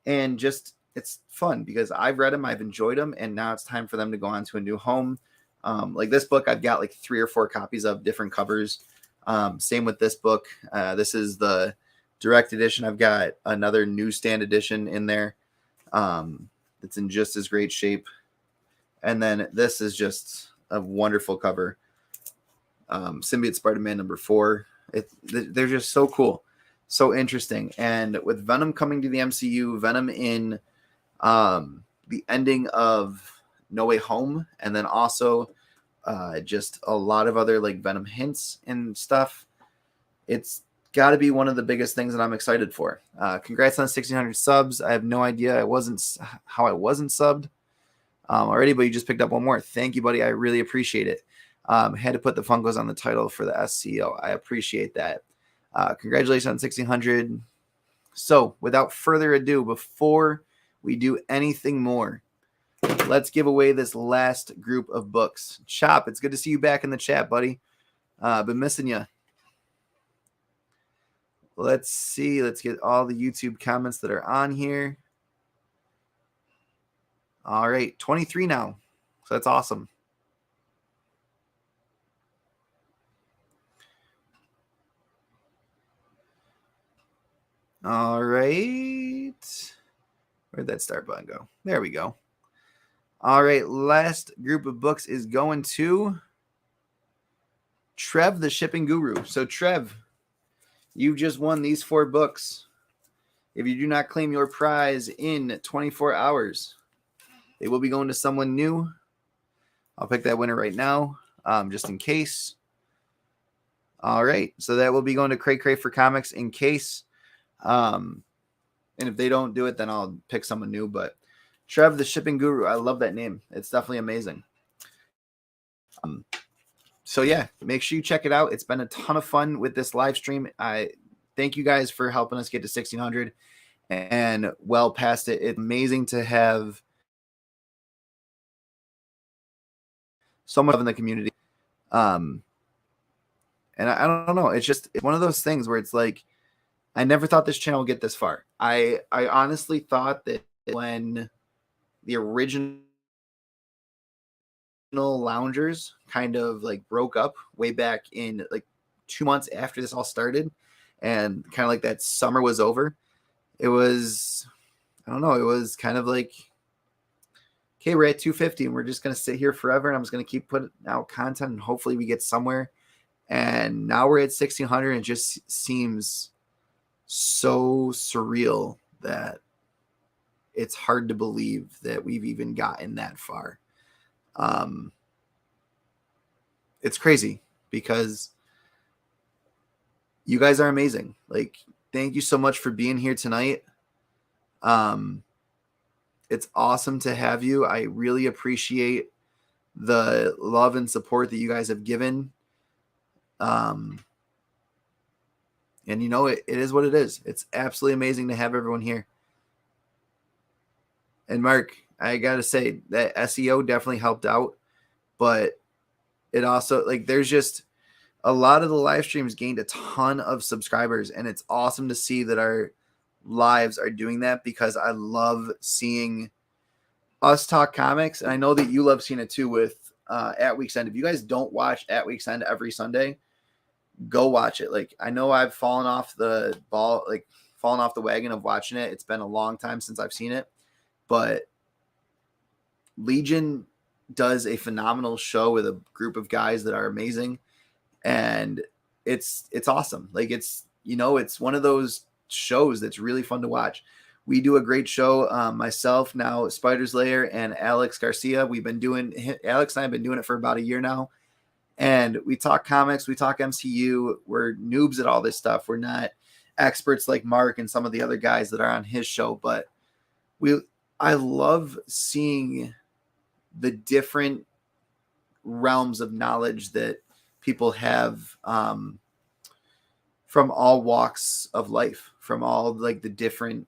And just, it's fun because I've read them, I've enjoyed them, and now it's time for them to go on to a new home. Like this book, I've got like 3 or 4 copies of, different covers. Same with this book. This is the direct edition. I've got another newsstand edition in there. It's in just as great shape. And then this is just a wonderful cover. Symbiote Spider-Man #4. They're just so cool, so interesting. And with Venom coming to the MCU, Venom in the ending of No Way Home, and then also just a lot of other like Venom hints and stuff. It's got to be one of the biggest things that I'm excited for. Congrats on 1,600 subs. I have no idea how I wasn't subbed already, but you just picked up one more. Thank you, buddy. I really appreciate it. Had to put the Funkos on the title for the SCO. I appreciate that. Congratulations on 1,600. So without further ado, before we do anything more, let's give away this last group of books. Chop, it's good to see you back in the chat, buddy. Been missing you. Let's see. Let's get all the YouTube comments that are on here. All right, 23 now. So that's awesome. All right. Where'd that start button go? There we go. All right. Last group of books is going to Trev, the shipping guru. So, Trev, you just won these 4 books. If you do not claim your prize in 24 hours, they will be going to someone new. I'll pick that winner right now, just in case. All right. So that will be going to Cray Cray for Comics in case. And if they don't do it, then I'll pick someone new. But Trev, the shipping guru, I love that name. It's definitely amazing. So yeah, make sure you check it out. It's been a ton of fun with this live stream. I thank you guys for helping us get to 1,600 and well past it. It's amazing to have so much love in the community. And I don't know. It's one of those things where it's like, I never thought this channel would get this far. I honestly thought that when the original loungers kind of like broke up way back in like 2 months after this all started, and kind of like that summer was over, it was, I don't know, it was kind of like, okay, we're at 250 and we're just going to sit here forever, and I'm just going to keep putting out content and hopefully we get somewhere. And now we're at 1,600 and it just seems so surreal that it's hard to believe that we've even gotten that far. It's crazy because you guys are amazing. Like, thank you so much for being here tonight. It's awesome to have you. I really appreciate the love and support that you guys have given. And you know, it is what it is. It's absolutely amazing to have everyone here. And Mark, I got to say that SEO definitely helped out, but it also, like, there's just a lot of the live streams gained a ton of subscribers, and it's awesome to see that our lives are doing that, because I love seeing us talk comics. And I know that you love seeing it too with At Week's End. If you guys don't watch At Week's End every Sunday, go watch it. Like, I know I've fallen off the wagon of watching it. It's been a long time since I've seen it, but Legion does a phenomenal show with a group of guys that are amazing, and it's awesome. Like, it's, you know, it's one of those shows that's really fun to watch. We do a great show. Myself, now Spider's Lair, and Alex Garcia. Alex and I have been doing it for about a year now. And we talk comics, we talk MCU. We're noobs at all this stuff. We're not experts like Mark and some of the other guys that are on his show, but I love seeing the different realms of knowledge that people have from all walks of life, from all like the different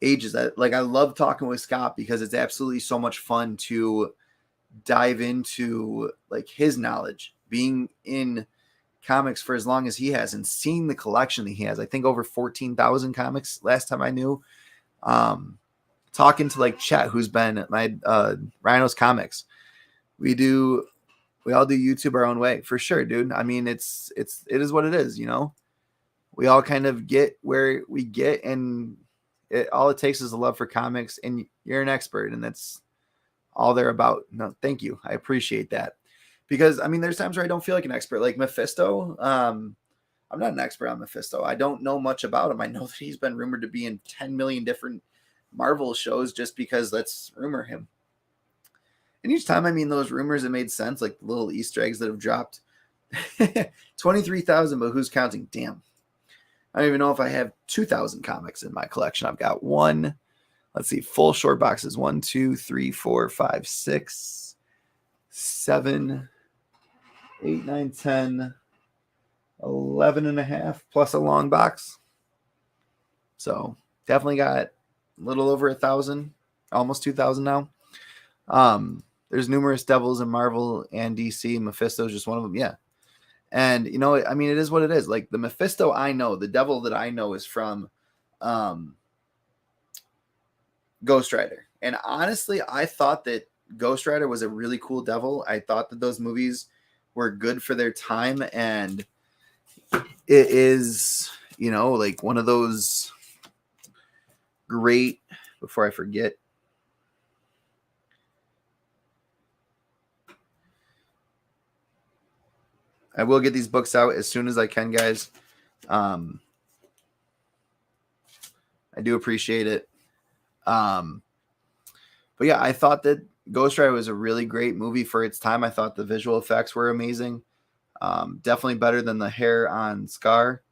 ages. I love talking with Scott because it's absolutely so much fun to dive into like his knowledge, being in comics for as long as he has and seeing the collection that he has. I think over 14,000 comics last time I knew. Talking to like Chet, who's been my Rhino's Comics. We all do YouTube our own way, for sure, dude. I mean, it is what it is, you know. We all kind of get where we get, and all it takes is a love for comics, and you're an expert, and that's all they're about. No, thank you. I appreciate that. Because, I mean, there's times where I don't feel like an expert. Like Mephisto, I'm not an expert on Mephisto. I don't know much about him. I know that he's been rumored to be in 10 million different Marvel shows just because let's rumor him. And each time, I mean, those rumors have made sense, like the little Easter eggs that have dropped. 23,000, but who's counting? Damn. I don't even know if I have 2,000 comics in my collection. I've got one. Let's see, full short boxes. 1, 2, 3, 4, 5, 6, 7, 8, 9, 10, 11 and a half, plus a long box. So definitely got a little over 1,000, almost 2,000 now. There's numerous devils in Marvel and DC. Mephisto is just one of them. Yeah. And, you know, I mean, it is what it is. Like the Mephisto I know, the devil that I know is from Ghost Rider. And honestly, I thought that Ghost Rider was a really cool devil. I thought that those movies were good for their time. And it is, you know, like one of those great, before I forget, I will get these books out as soon as I can, guys. I do appreciate it. But yeah, I thought that Ghost Rider was a really great movie for its time. I thought the visual effects were amazing. Definitely better than the hair on Scar.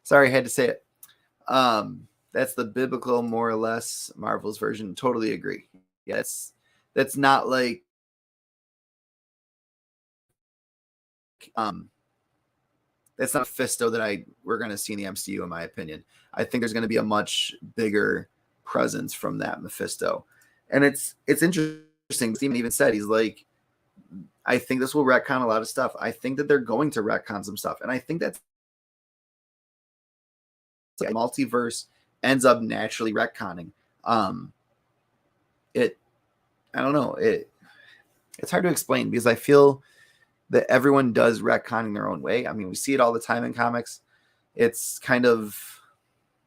Sorry, I had to say it. That's the biblical, more or less, Marvel's version. Totally agree. Yes, that's not like that's not Mephisto that we're going to see in the MCU, in my opinion. I think there's going to be a much bigger presence from that Mephisto, and it's interesting. Steven even said he's like, I think this will retcon a lot of stuff. I think that they're going to retcon some stuff, and I think that's like multiverse ends up naturally retconning. It I don't know. It's hard to explain because I feel that everyone does retconning their own way. I mean, we see it all the time in comics. It's kind of,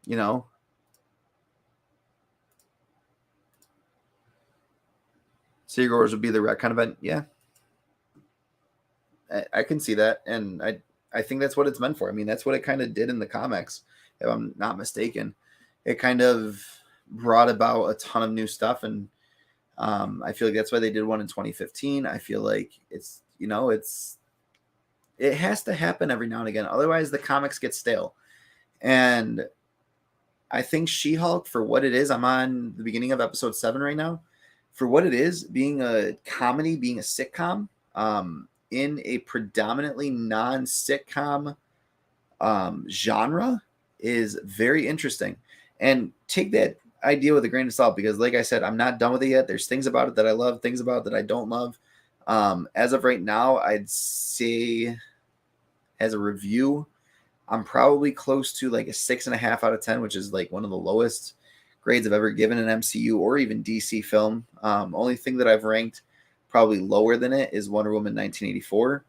you know, Secret Wars would be the retcon event. Yeah, I can see that, and I think that's what it's meant for. I mean, that's what it kind of did in the comics, if I'm not mistaken. It kind of brought about a ton of new stuff, and I feel like that's why they did one in 2015. I feel like it's it has to happen every now and again, otherwise the comics get stale. And I think She-Hulk, for what it is, I'm on the beginning of episode 7 right now. For what it is, being a comedy, being a sitcom, in a predominantly non-sitcom genre is very interesting. And take that idea with a grain of salt, because like I said, I'm not done with it yet. There's things about it that I love, things about it that I don't love. As of right now, I'd say as a review, I'm probably close to like a 6.5 out of 10, which is like one of the lowest grades I've ever given an MCU or even DC film. Only thing that I've ranked probably lower than it is Wonder Woman 1984.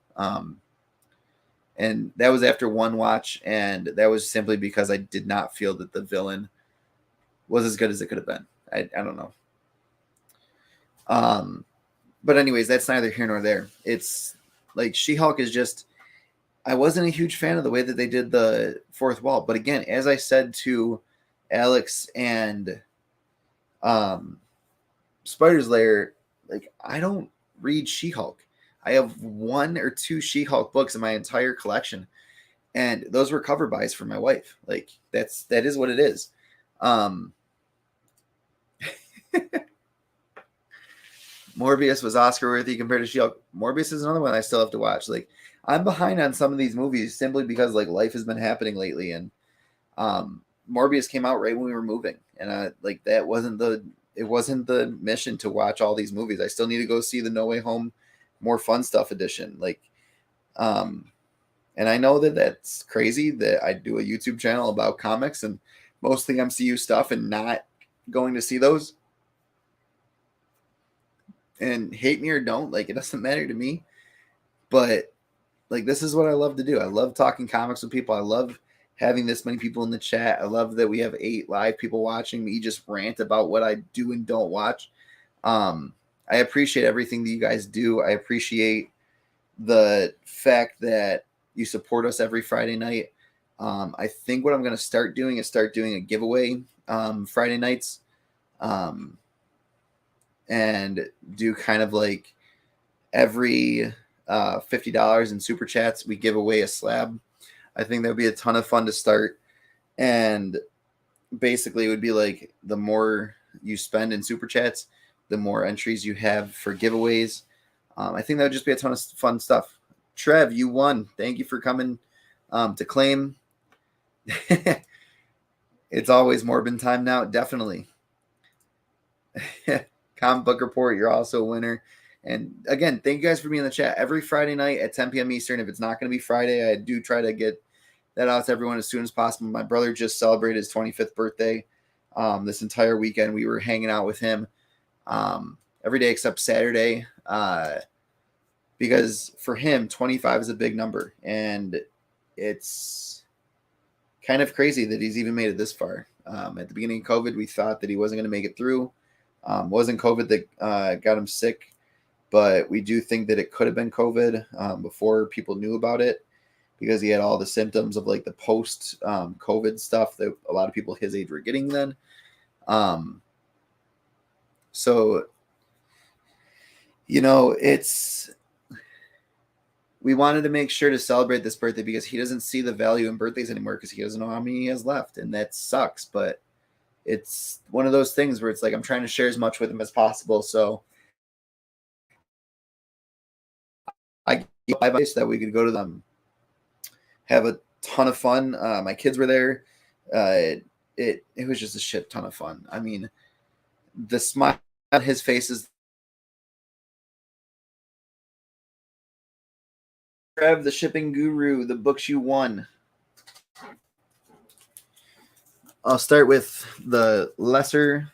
And that was after one watch, and that was simply because I did not feel that the villain was as good as it could have been. I don't know. But anyways, that's neither here nor there. It's like She-Hulk is just, I wasn't a huge fan of the way that they did the fourth wall. But again, as I said to Alex and Spider's Lair, like, I don't read She-Hulk. I have 1 or 2 She-Hulk books in my entire collection, and those were cover buys for my wife. Like, that is what it is. Morbius was Oscar worthy compared to She-Hulk. Morbius is another one I still have to watch. Like, I'm behind on some of these movies simply because like life has been happening lately, and Morbius came out right when we were moving, and like that wasn't the mission to watch all these movies. I still need to go see the No Way Home More Fun Stuff edition. Like, and I know that that's crazy that I do a YouTube channel about comics and mostly MCU stuff and not going to see those. And hate me or don't, like, it doesn't matter to me. But like, this is what I love to do. I love talking comics with people. I love having this many people in the chat. I love that we have 8 live people watching me just rant about what I do and don't watch. I appreciate everything that you guys do. I appreciate the fact that you support us every Friday night. I think what I'm going to start doing is a giveaway Friday nights, and do kind of like every $50 in super chats, we give away a slab. I think that would be a ton of fun to start. And basically, it would be like the more you spend in super chats, the more entries you have for giveaways. I think that would just be a ton of fun stuff. Trev, you won. Thank you for coming to claim. It's always Morbin time now. Definitely. Comic Book Report, you're also a winner. And again, thank you guys for being in the chat every Friday night at 10 p.m. Eastern. If it's not going to be Friday, I do try to get that out to everyone as soon as possible. My brother just celebrated his 25th birthday. This entire weekend, we were hanging out with him every day except Saturday, because for him, 25 is a big number. And it's kind of crazy that he's even made it this far. At the beginning of COVID, we thought that he wasn't going to make it through. Wasn't COVID that got him sick, but we do think that it could have been COVID before people knew about it, because he had all the symptoms of like the post COVID stuff that a lot of people his age were getting then. So, we wanted to make sure to celebrate this birthday because he doesn't see the value in birthdays anymore because he doesn't know how many he has left. And that sucks, but it's one of those things where it's like, I'm trying to share as much with him as possible. So I advice that we could go to them, have a ton of fun. My kids were there. It was just a shit ton of fun. I mean, the smile on his face is Trev, the shipping guru, the books you won. I'll start with the lesser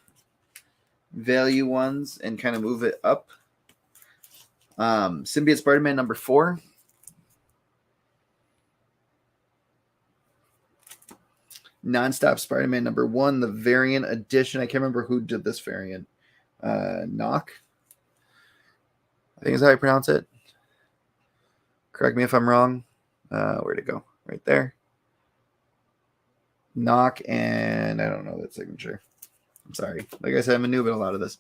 value ones and kind of move it up. Symbiote Spider-Man number 4. Nonstop Spider-Man number 1, the variant edition. I can't remember who did this variant. Knock, I think is how I pronounce it. Correct me if I'm wrong. Where'd it go? Right there. Knock, and I don't know that signature. I'm sorry. Like I said, I'm a noob at a lot of this.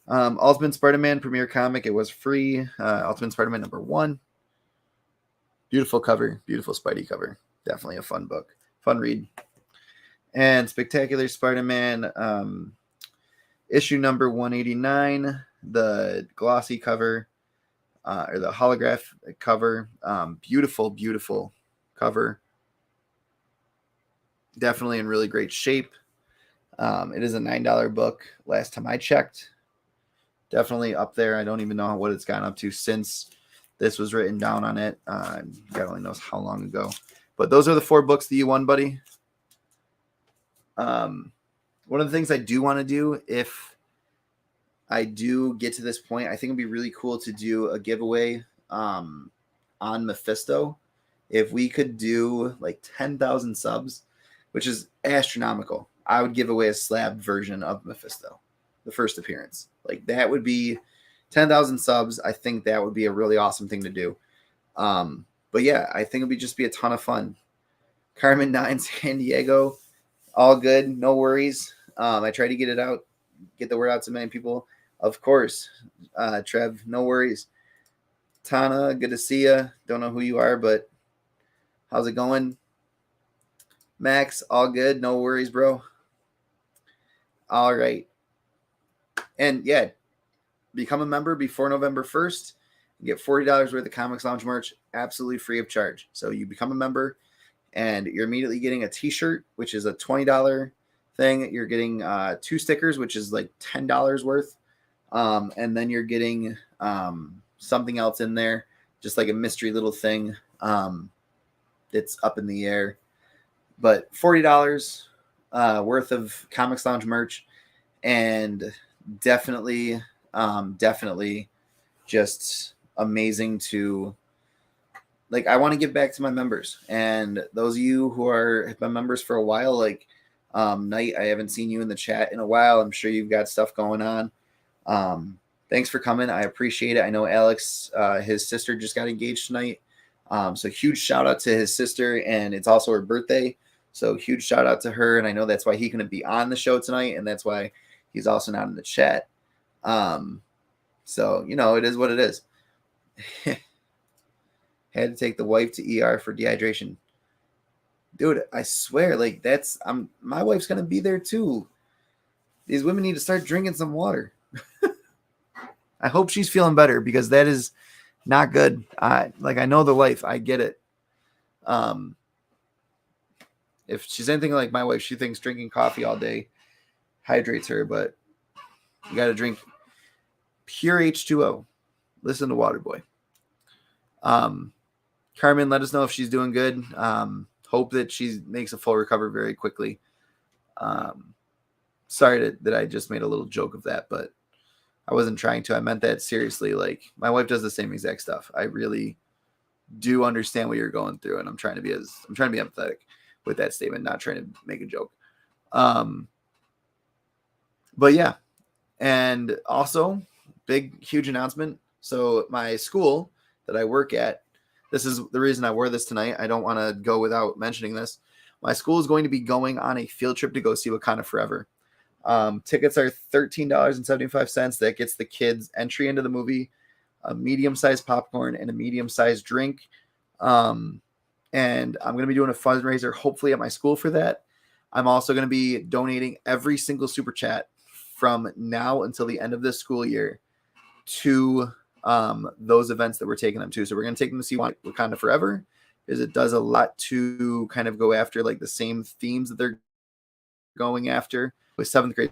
Ultimate Spider-Man premiere comic. It was free. Ultimate Spider-Man number 1. Beautiful cover. Beautiful Spidey cover. Definitely a fun book. Fun read. And Spectacular Spider-Man issue number 189. The glossy cover. Or the holograph cover. Beautiful, beautiful cover. Definitely in really great shape. It is a $9 book last time I checked. Definitely up there. I don't even know what it's gotten up to since this was written down on it. God only knows how long ago. But those are the 4 books that you won, buddy. One of the things I do want to do, if I do get to this point, I think it'd be really cool to do a giveaway on Mephisto. If we could do like 10,000 subs, which is astronomical, I would give away a slabbed version of Mephisto, the first appearance. Like that would be 10,000 subs. I think that would be a really awesome thing to do. But yeah, I think it'd just be a ton of fun. Carmen 9 San Diego, all good, no worries. I try to get the word out to many people. Of course, Trev, no worries. Tana, good to see you. Don't know who you are, but how's it going? Max, all good, no worries, bro. All right. And yeah, become a member before November 1st. You get $40 worth of Comics Lounge merch, absolutely free of charge. So you become a member, and you're immediately getting a t-shirt, which is a $20 thing. You're getting 2 stickers, which is like $10 worth. And then you're getting something else in there, just like a mystery little thing. It's up in the air. But $40 worth of Comics Lounge merch, and definitely just amazing to, like, I want to give back to my members. And those of you who have been members for a while, like Knight, I haven't seen you in the chat in a while. I'm sure you've got stuff going on. Thanks for coming. I appreciate it. I know Alex, his sister just got engaged tonight. So huge shout out to his sister, and it's also her birthday. So huge shout out to her. And I know that's why he couldn't be on the show tonight. And that's why he's also not in the chat. So, it is what it is. Had to take the wife to ER for dehydration. Dude, I swear, like my wife's going to be there too. These women need to start drinking some water. I hope she's feeling better, because that is not good. I know the life. I get it. If she's anything like my wife, she thinks drinking coffee all day hydrates her, but you got to drink pure H2O. Listen to Waterboy. Carmen, let us know if she's doing good. Hope that she makes a full recovery very quickly. Sorry that I just made a little joke of that, but I wasn't trying to. I meant that seriously. Like, my wife does the same exact stuff. I really do understand what you're going through, and I'm trying to be empathetic. with that statement, not trying to make a joke. But yeah, and also big, huge announcement. So my school that I work at, this is the reason I wore this tonight. I don't want to go without mentioning this. My school is going to be going on a field trip to go see Wakanda Forever. Tickets are $13.75. That gets the kids entry into the movie, a medium-sized popcorn, and a medium-sized drink. And I'm going to be doing a fundraiser, hopefully at my school for that. I'm also going to be donating every single super chat from now until the end of this school year to those events that we're taking them to. So we're going to take them to see Wakanda Forever, because it does a lot to kind of go after like the same themes that they're going after with 7th grade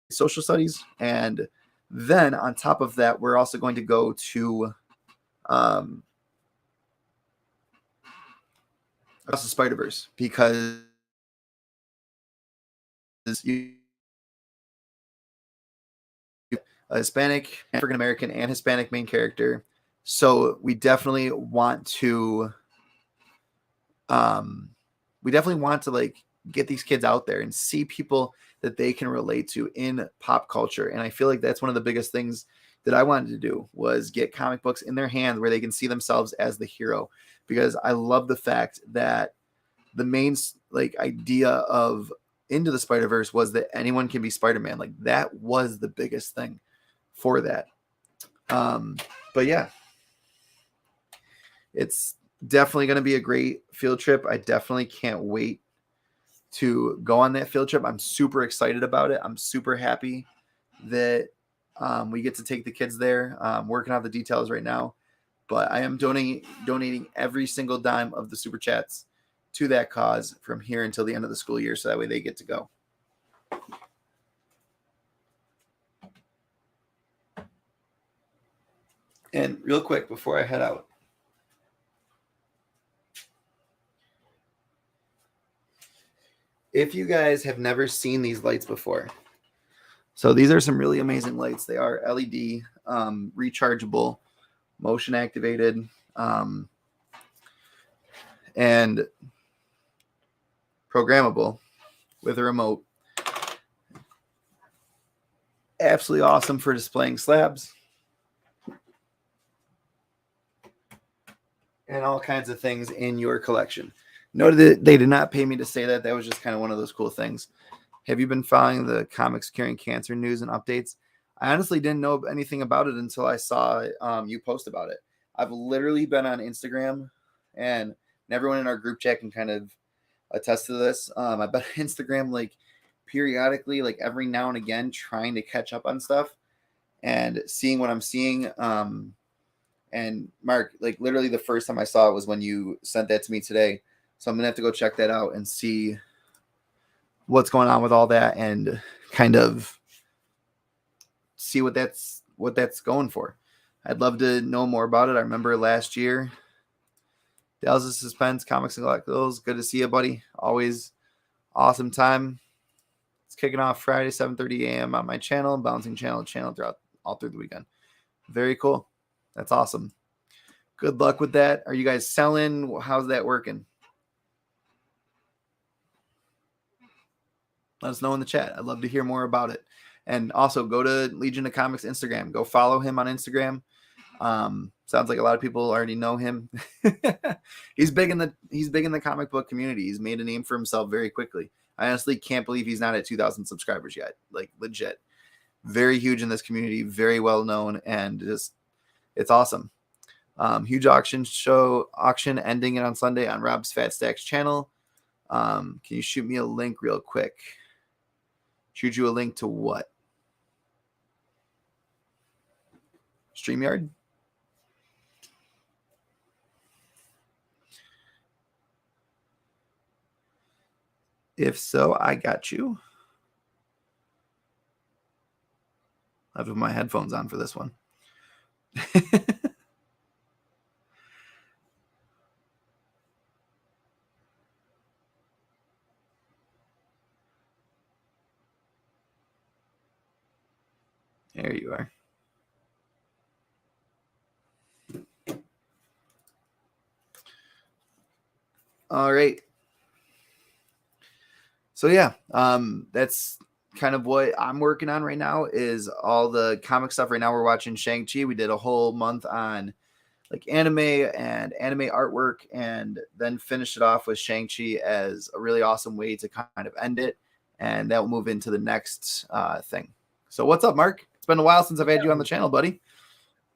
social studies. And then on top of that, we're also going to go to Across the Spider-Verse, because you a Hispanic, African American, and Hispanic main character. So we definitely want to like get these kids out there and see people that they can relate to in pop culture. And I feel like that's one of the biggest things that I wanted to do, was get comic books in their hands where they can see themselves as the hero, because I love the fact that the main like idea of Into the Spider-Verse was that anyone can be Spider-Man. Like that was the biggest thing for that. But yeah, it's definitely going to be a great field trip. I definitely can't wait to go on that field trip. I'm super excited about it. I'm super happy that we get to take the kids there. I'm working out the details right now, but I am donating every single dime of the super chats to that cause from here until the end of the school year, so that way they get to go. And real quick before I head out, if you guys have never seen these lights before, so these are some really amazing lights. They are LED, rechargeable, motion activated, and programmable with a remote. Absolutely awesome for displaying slabs and all kinds of things in your collection. Note that they did not pay me to say that. That was just kind of one of those cool things. Have you been following the Comics Curing Cancer news and updates? I honestly didn't know anything about it until I saw you post about it. I've literally been on Instagram, and everyone in our group chat can kind of attest to this. I've been on Instagram like periodically, like every now and again, trying to catch up on stuff and seeing what I'm seeing. And Mark, like literally the first time I saw it was when you sent that to me today. So I'm going to have to go check that out and see what's going on with all that and kind of see what that's going for. I'd love to know more about it. I remember last year, Dallas of Suspense, Comics and Collectibles. Good to see you, buddy. Always awesome time. It's kicking off Friday, 7:30 a.m. on my channel, Bouncing Channel throughout all through the weekend. Very cool. That's awesome. Good luck with that. Are you guys selling? How's that working? Let us know in the chat. I'd love to hear more about it. And also go to Legion of Comics Instagram. Go follow him on Instagram. Sounds like a lot of people already know him. He's big in the comic book community. He's made a name for himself very quickly. I honestly can't believe he's not at 2,000 subscribers yet. Like legit. Very huge in this community, very well known, and just it's awesome. Huge auction ending it on Sunday on Rob's Fat Stacks channel. Can you shoot me a link real quick? Shoot you a link to what? StreamYard? If so, I got you. I have my headphones on for this one. There you are. All right. So yeah, that's kind of what I'm working on right now is all the comic stuff. Right now we're watching Shang-Chi. We did a whole month on like anime and anime artwork, and then finished it off with Shang-Chi as a really awesome way to kind of end it. And that will move into the next thing. So what's up, Mark? It's been a while since I've had you on the channel, buddy.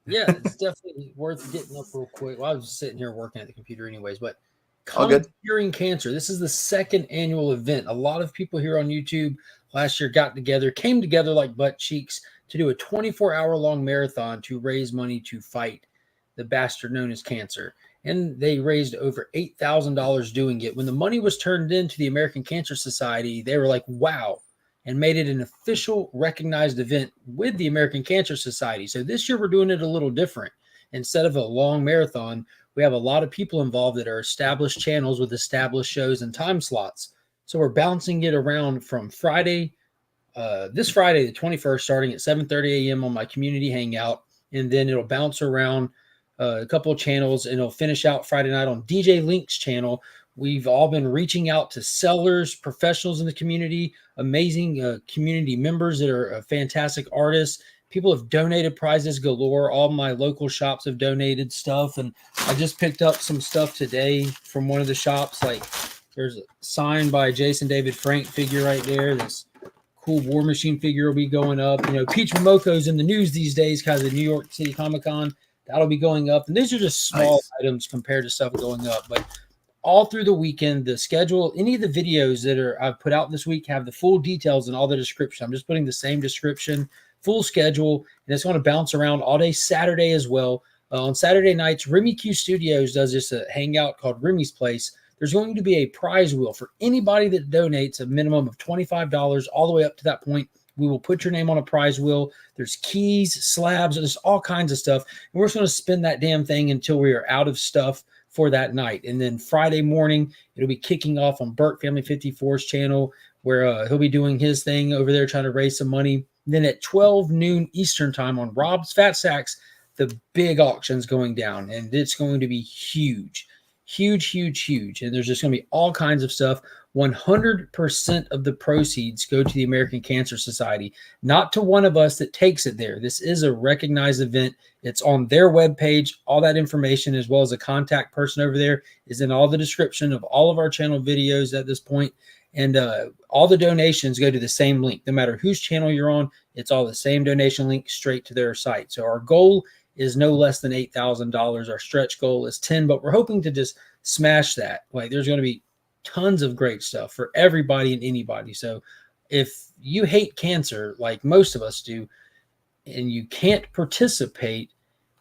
Yeah, it's definitely worth getting up real quick. Well, I was sitting here working at the computer anyways, but All good. Curing Cancer. This is the second annual event. A lot of people here on YouTube last year came together like butt cheeks to do a 24-hour-long marathon to raise money to fight the bastard known as cancer. And they raised over $8,000 doing it. When the money was turned into the American Cancer Society, they were like, wow, and made it an official recognized event with the American Cancer Society. So this year we're doing it a little different. Instead of a long marathon, we have a lot of people involved that are established channels with established shows and time slots. So we're bouncing it around from Friday, this Friday, the 21st, starting at 7:30 a.m. on my community hangout. And then it'll bounce around a couple of channels, and it'll finish out Friday night on DJ Link's channel. We've all been reaching out to sellers, professionals in the community, amazing community members that are fantastic artists. People have donated prizes galore. All my local shops have donated stuff. And I just picked up some stuff today from one of the shops. Like there's a signed by Jason David Frank figure right there. This cool War Machine figure will be going up. You know, Peach Momoko's in the news these days because of New York City Comic Con. That'll be going up. And these are just small items compared to stuff going up. But all through the weekend, the schedule, any of the videos that I've put out this week have the full details and all the description. I'm just putting the same description, full schedule, and it's going to bounce around all day Saturday as well. On Saturday nights, Remy Q Studios does this hangout called Remy's Place. There's going to be a prize wheel for anybody that donates a minimum of $25 all the way up to that point. We will put your name on a prize wheel. There's keys, slabs, there's all kinds of stuff. And we're just going to spin that damn thing until we are out of stuff for that night. And then Friday morning, it'll be kicking off on Burt Family 54's channel, where he'll be doing his thing over there trying to raise some money. And then at 12 noon Eastern time on Rob's Fat Sacks, the big auction's going down, and it's going to be huge. Huge, huge, huge. And there's just going to be all kinds of stuff. 100% of the proceeds go to the American Cancer Society, not to one of us that takes it there. This is a recognized event. It's on their webpage. All that information, as well as a contact person over there, is in all the description of all of our channel videos at this point. And all the donations go to the same link. No matter whose channel you're on, it's all the same donation link straight to their site. So our goal is no less than $8,000. Our stretch goal is 10, but we're hoping to just smash that. Like there's going to be tons of great stuff for everybody and anybody. So if you hate cancer, like most of us do, and you can't participate,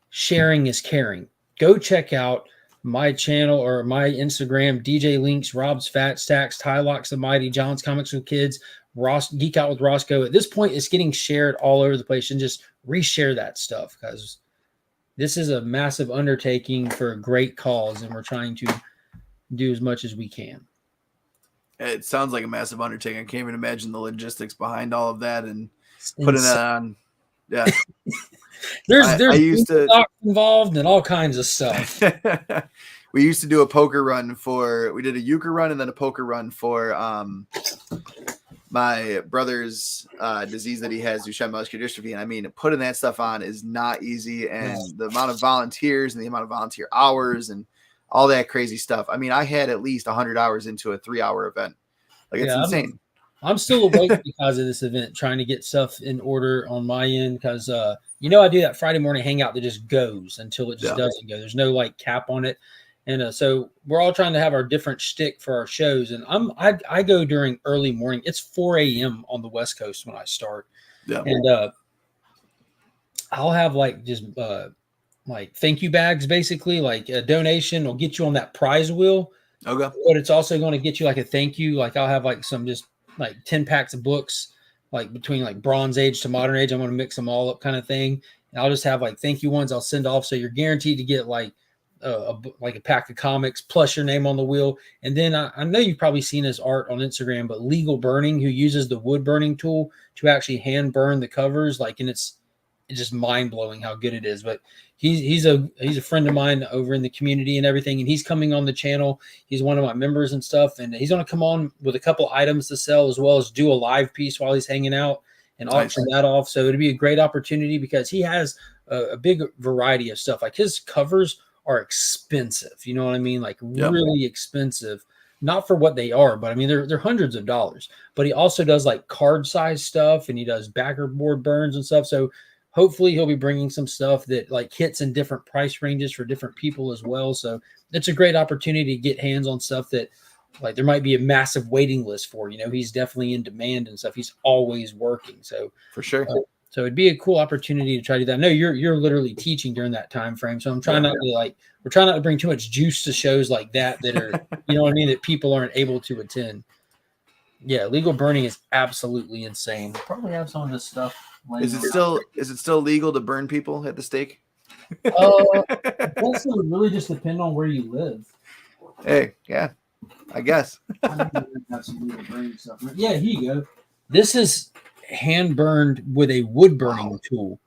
sharing is caring. Go check out my channel or my Instagram, DJ Links, Rob's Fat Stacks, Ty Locks the Mighty, John's Comics with Kids, Ross Geek Out with Roscoe. At this point, it's getting shared all over the place, and just reshare that stuff because this is a massive undertaking for a great cause, and we're trying to do as much as we can. It sounds like a massive undertaking. I can't even imagine the logistics behind all of that and putting that on. Yeah. There's used to involved and all kinds of stuff. We used to do a poker run we did a euchre run and then a poker run for my brother's disease that he has, Duchenne muscular dystrophy. And I mean, putting that stuff on is not easy. And the amount of volunteers and the amount of volunteer hours and all that crazy stuff. I mean, I had at least 100 hours into a 3-hour event. Like it's insane. I'm still awake because of this event, trying to get stuff in order on my end. Because, I do that Friday morning hangout that just goes until it just doesn't go. There's no like cap on it. And so we're all trying to have our different shtick for our shows. And I go during early morning. It's 4 a.m. on the West Coast when I start. Yeah. And I'll have like just like thank you bags, basically. Like a donation will get you on that prize wheel. Okay. But it's also going to get you like a thank you. Like I'll have like some just like 10 packs of books, like between like Bronze Age to Modern Age. I'm going to mix them all up kind of thing. And I'll just have like thank you ones I'll send off. So you're guaranteed to get like a pack of comics plus your name on the wheel. And then I know you've probably seen his art on Instagram, but Legal Burning, who uses the wood burning tool to actually hand burn the covers, like, and it's just mind blowing how good it is. But he's a friend of mine over in the community and everything, and he's coming on the channel. He's one of my members and stuff, and he's going to come on with a couple items to sell, as well as do a live piece while he's hanging out and auction that off. So it'd be a great opportunity because he has a big variety of stuff. Like his covers are expensive, you know what I mean? Like really expensive. Not for what they are, but I mean, they're hundreds of dollars. But he also does like card size stuff, and he does backer board burns and stuff. So hopefully he'll be bringing some stuff that like hits in different price ranges for different people as well. So it's a great opportunity to get hands on stuff that like there might be a massive waiting list for. You know, he's definitely in demand and stuff. He's always working. So for sure. So it'd be a cool opportunity to try to do that. I know you're literally teaching during that time frame. So I'm trying not to like, we're trying not to bring too much juice to shows like that are, you know what I mean, that people aren't able to attend. Yeah, legal burning is absolutely insane. We'll probably have some of this stuff. Is it still legal to burn people at the stake? I guess it would really just depend on where you live. Hey, yeah, I guess. Have some legal burning stuff. Yeah, here you go. This is hand burned with a wood burning tool.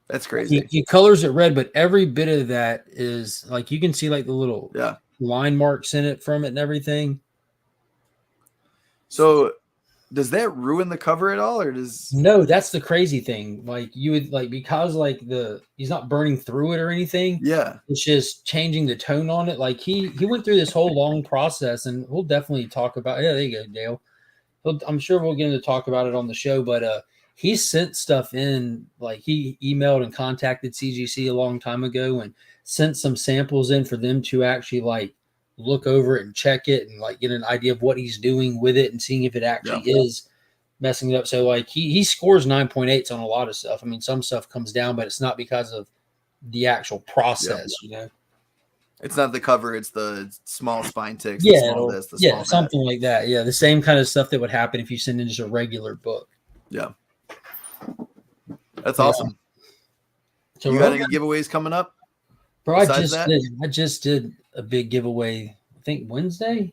That's crazy. He colors it red, but every bit of that is like you can see like the little line marks in it from it and everything. So does that ruin the cover at all, or does no? That's the crazy thing. Like you would like because like he's not burning through it or anything. Yeah, it's just changing the tone on it. Like he went through this whole long process, and we'll definitely talk about. Yeah, there you go, Dale. I'm sure we'll get him to talk about it on the show, but he sent stuff in, like he emailed and contacted CGC a long time ago and sent some samples in for them to actually like look over it and check it and like get an idea of what he's doing with it and seeing if it actually is messing it up. So like he scores 9.8s on a lot of stuff. I mean, some stuff comes down, but it's not because of the actual process, you know. It's not the cover; it's the small spine ticks. Something like that. Yeah, the same kind of stuff that would happen if you send in just a regular book. Yeah, that's awesome. So you got any giveaways coming up? Bro, I just did a big giveaway. I think Wednesday,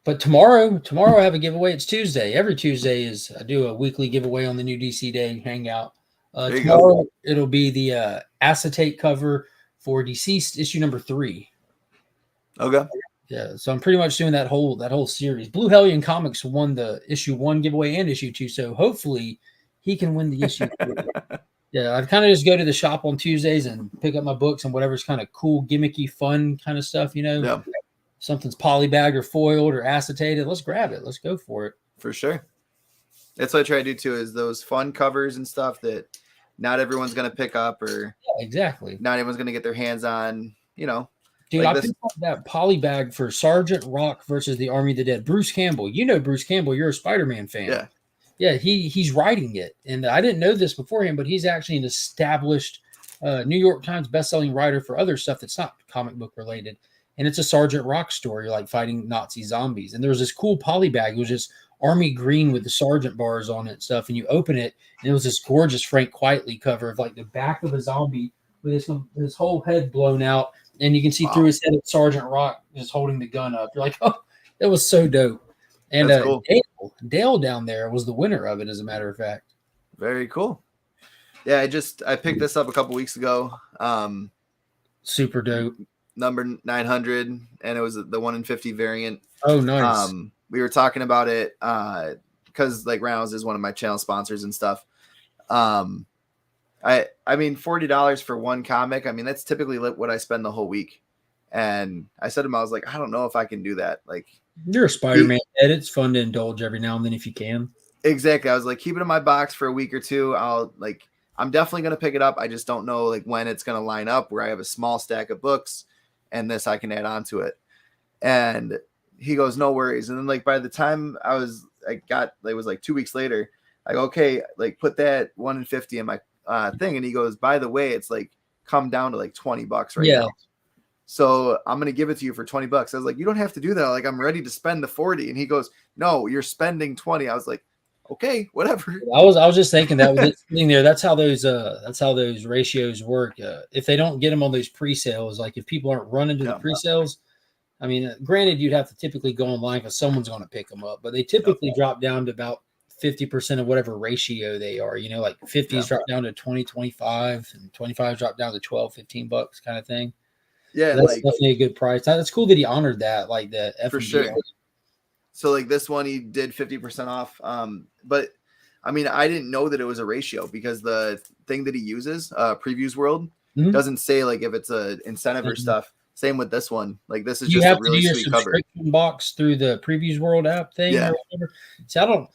but tomorrow I have a giveaway. It's Tuesday. Every Tuesday I do a weekly giveaway on the new DC Day Hangout. Tomorrow it'll be the acetate cover for Deceased issue number 3. Okay. Yeah, so I'm pretty much doing that whole series. Blue Hellion Comics won the issue 1 giveaway and issue 2, so hopefully he can win the issue 3. Yeah, I kind of just go to the shop on Tuesdays and pick up my books and whatever's kind of cool, gimmicky, fun kind of stuff, you know. Yeah. Something's polybagged or foiled or acetated. Let's grab it. Let's go for it. For sure. That's what I try to do too, is those fun covers and stuff that not everyone's going to pick up, or exactly. Not everyone's going to get their hands on, you know. Dude, like I picked up that polybag for Sergeant Rock versus the Army of the Dead. Bruce Campbell. You know Bruce Campbell. You're a Spider-Man fan. Yeah. Yeah, he's writing it. And I didn't know this beforehand, but he's actually an established New York Times bestselling writer for other stuff that's not comic book related. And it's a Sergeant Rock story, like fighting Nazi zombies. And there was this cool polybag. It was just army green with the sergeant bars on it and stuff, and you open it and it was this gorgeous Frank Quietly cover of like the back of a zombie with his whole head blown out, and you can see through his head at Sergeant Rock just holding the gun up. You're like, oh, it was so dope. And cool. Dale down there was the winner of it, as a matter of fact. Very cool. Yeah, I picked this up a couple weeks ago. Super dope. Number 900, and it was the 1 in 50 variant. Oh, nice. We were talking about it because like Rounds is one of my channel sponsors and stuff. I mean, $40 for one comic. I mean, that's typically what I spend the whole week. And I said to him, I was like, I don't know if I can do that. Like, you're a Spider-Man head. It's fun to indulge every now and then if you can. Exactly. I was like, keep it in my box for a week or two. I'm definitely going to pick it up. I just don't know like when it's going to line up where I have a small stack of books and this I can add on to it. And he goes, no worries. And then like by the time it was like 2 weeks later, like, okay, like put that 1 in 50 in my thing. And he goes, by the way, it's like come down to like $20 right now. So I'm going to give it to you for $20. I was like, you don't have to do that. Like, I'm ready to spend the 40. And he goes, no, you're spending 20. I was like, okay, whatever. I was just thinking that with it sitting there, that's how those ratios work. If they don't get them on those pre-sales, like if people aren't running to the pre-sales, I mean, granted, you'd have to typically go online because someone's going to pick them up, but they typically drop down to about 50% of whatever ratio they are, like 50s drop down to 20, 25, and 25 drop down to 12, $15 kind of thing. Yeah, So that's definitely a good price. That's cool that he honored that, like the for F&B. sure. So like this one, he did 50% off. But I mean, I didn't know that it was a ratio because the thing that he uses, Previews World, doesn't say like if it's a incentive or stuff. Same with this one. Like this is just a really sweet cover. You have to do your subscription box through the Previews World app thing or whatever. See,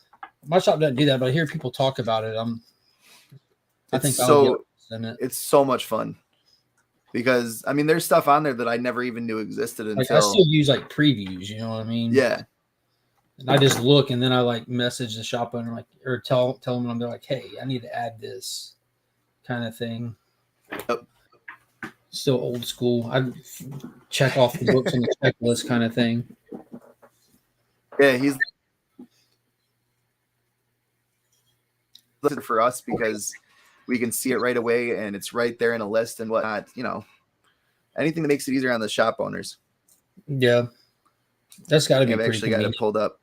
my shop doesn't do that, but I hear people talk about it. It's so much fun because I mean, there's stuff on there that I never even knew existed until. Like I still use like previews, you know what I mean? Yeah. And I just look and then I like message the shop owner or tell them, I'm like, hey, I need to add this kind of thing. Yep. Still old school. I check off the books on the checklist kind of thing. Yeah, he's looking for us because we can see it right away and it's right there in a list and whatnot. Anything that makes it easier on the shop owners. Yeah, that's got to be. I've actually got it pulled up.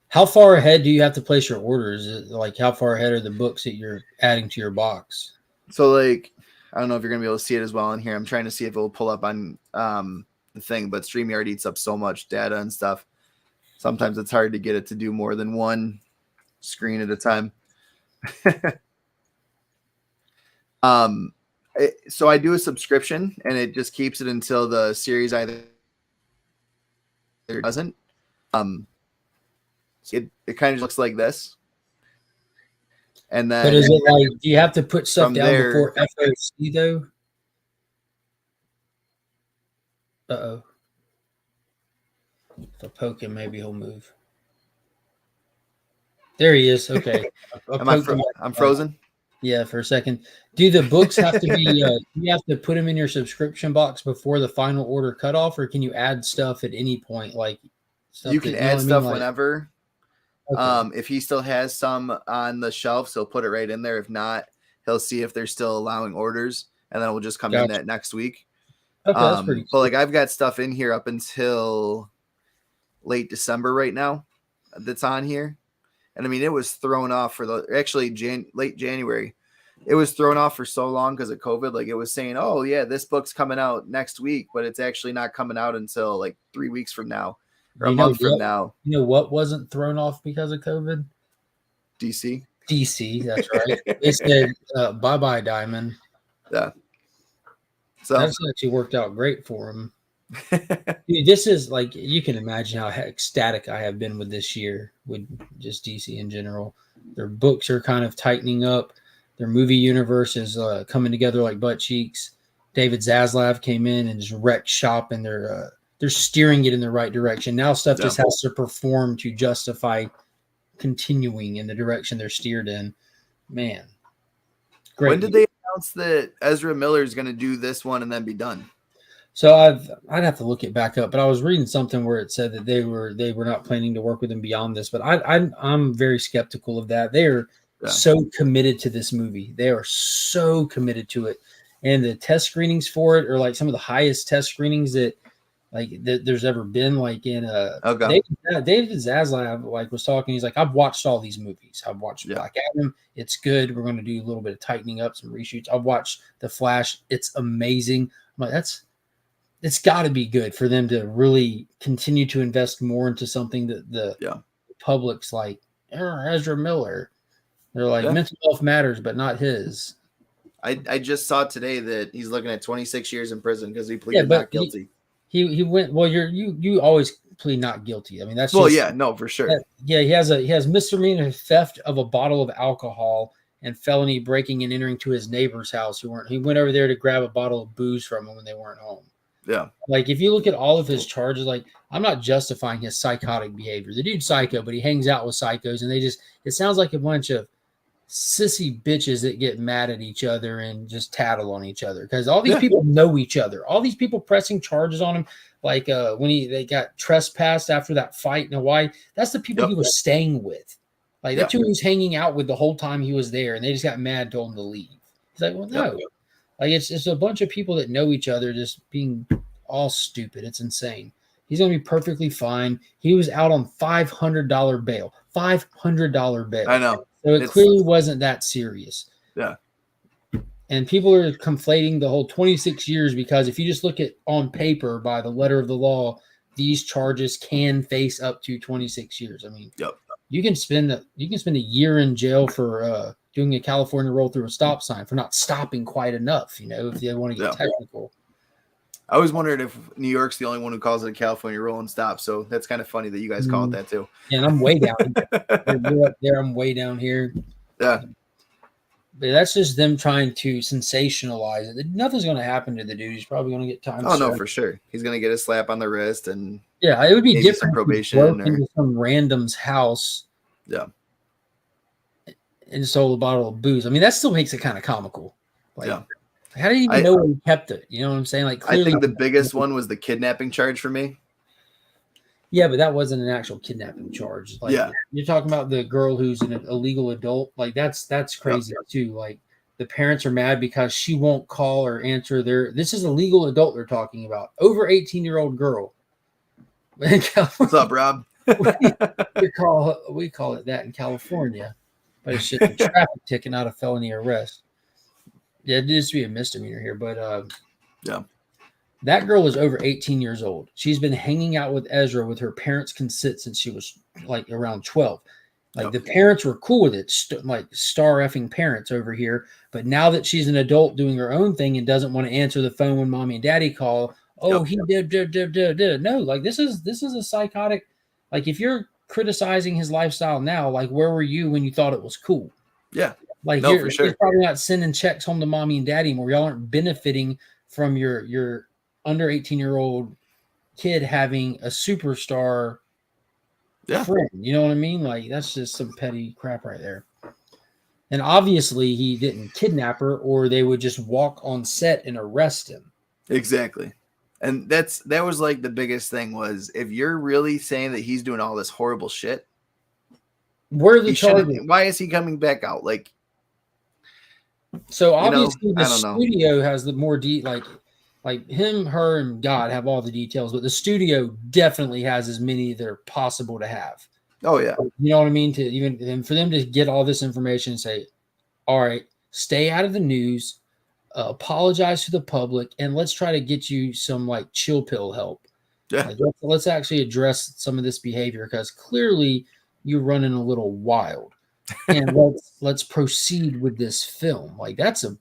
How far ahead do you have to place your orders? Like, how far ahead are the books that you're adding to your box? So, like, I don't know if you're gonna be able to see it as well in here. I'm trying to see if it will pull up on the thing, but StreamYard eats up so much data and stuff. Sometimes it's hard to get it to do more than one screen at a time. So I do a subscription, and it just keeps it until the series either doesn't. It kind of looks like this. And then, but is it like, do you have to put stuff down before FOC though? Uh-oh. If I poke him, maybe he'll move. There he is. Okay. I'm frozen? Yeah, for a second. Do the books have to be, you have to put them in your subscription box before the final order cutoff, or can you add stuff at any point? Like you can add stuff whenever. Okay. If he still has some on the shelf, he'll put it right in there. If not, he'll see if they're still allowing orders, and then we'll just come in that next week. Okay, that's pretty cool. But like I've got stuff in here up until late December right now that's on here. And I mean, it was thrown off for late January. It was thrown off for so long because of COVID. Like it was saying, oh yeah, this book's coming out next week, but it's actually not coming out until like 3 weeks from now. Or a month from now. You know what wasn't thrown off because of COVID? DC, that's right. They said, bye-bye, Diamond. Yeah. So that's actually worked out great for him. Dude, this is like, you can imagine how ecstatic I have been with this year with just DC in general. Their books are kind of tightening up. Their movie universe is coming together like butt cheeks. David Zaslav came in and just wrecked shop, and they're steering it in the right direction. Now stuff just has to perform to justify continuing in the direction they're steered in. Man. Great. When did they announce that Ezra Miller is going to do this one and then be done? So I'd have to look it back up, but I was reading something where it said that they were not planning to work with him beyond this, but I'm very skeptical of that. They are so committed to this movie. They are so committed to it. And the test screenings for it are like some of the highest test screenings that there's ever been. Like in David Zaslav was talking. He's like, I've watched all these movies. I've watched Black Adam. It's good. We're going to do a little bit of tightening up, some reshoots. I've watched The Flash. It's amazing. I'm like, it's got to be good for them to really continue to invest more into something that the public's like, Ezra Miller. They're like, mental health matters, but not his. I just saw today that he's looking at 26 years in prison because he pleaded not guilty. He went, well, you always plead not guilty. I mean, that's for sure. He has misdemeanor theft of a bottle of alcohol and felony breaking and entering to his neighbor's house. He went over there to grab a bottle of booze from him when they weren't home. Yeah. Like if you look at all of his charges, like I'm not justifying his psychotic behavior. The dude's psycho, but he hangs out with psychos, and it sounds like a bunch of sissy bitches that get mad at each other and just tattle on each other because all these people know each other. All these people pressing charges on him, like when they got trespassed after that fight in Hawaii, that's the people he was staying with. Like that's who he was hanging out with the whole time he was there, and they just got mad, told him to leave. He's like, well, no. Like it's a bunch of people that know each other just being all stupid. It's insane. He's going to be perfectly fine. He was out on $500 bail. $500 bail. I know. So it clearly wasn't that serious. Yeah. And people are conflating the whole 26 years because if you just look at on paper by the letter of the law, these charges can face up to 26 years. I mean, yep. you can spend a year in jail for doing a California roll through a stop sign for not stopping quite enough, if they want to get technical. I always wondered if New York's the only one who calls it a California roll and stop. So that's kind of funny that you guys call it that too. Yeah, and I'm way down. You're up there. I'm way down here. Yeah. But that's just them trying to sensationalize it. Nothing's going to happen to the dude. He's probably going to get time. Oh, no, for sure. He's going to get a slap on the wrist and it would be different. Some probation into some random's house. Yeah. And stole a bottle of booze. I mean, that still makes it kind of comical. How do you even know where he kept it? You know what I'm saying? Like, I think the biggest one was the kidnapping charge for me. Yeah, but that wasn't an actual kidnapping charge. You're talking about the girl who's an illegal adult. Like that's crazy too. Like the parents are mad because she won't call or answer this is a legal adult they're talking about. Over 18-year-old girl. What's up, Rob? we call it that in California. But it's just a traffic ticket, not a felony arrest. Yeah, it needs to be a misdemeanor here, but that girl is over 18 years old. She's been hanging out with Ezra with her parents' consent since she was like around 12. Like the parents were cool with it, like star effing parents over here. But now that she's an adult doing her own thing and doesn't want to answer the phone when mommy and daddy call, he did. No, like this is a psychotic. Like if you're criticizing his lifestyle now, like where were you when you thought it was cool? Yeah. Like for sure. You're probably not sending checks home to mommy and daddy anymore. Y'all aren't benefiting from your under 18-year-old kid having a superstar friend. You know what I mean? Like that's just some petty crap right there. And obviously he didn't kidnap her, or they would just walk on set and arrest him. Exactly. And that was like the biggest thing was if you're really saying that he's doing all this horrible shit, where are the charges? Why is he coming back out? Like, so obviously the studio has the more like him, her, and God have all the details, but the studio definitely has as many that are possible to have. Oh yeah. You know what I mean? And for them to get all this information and say, all right, stay out of the news, apologize to the public, and let's try to get you some like chill pill help. Yeah. Like, let's actually address some of this behavior because clearly you're running a little wild. And let's proceed with this film. Like that's a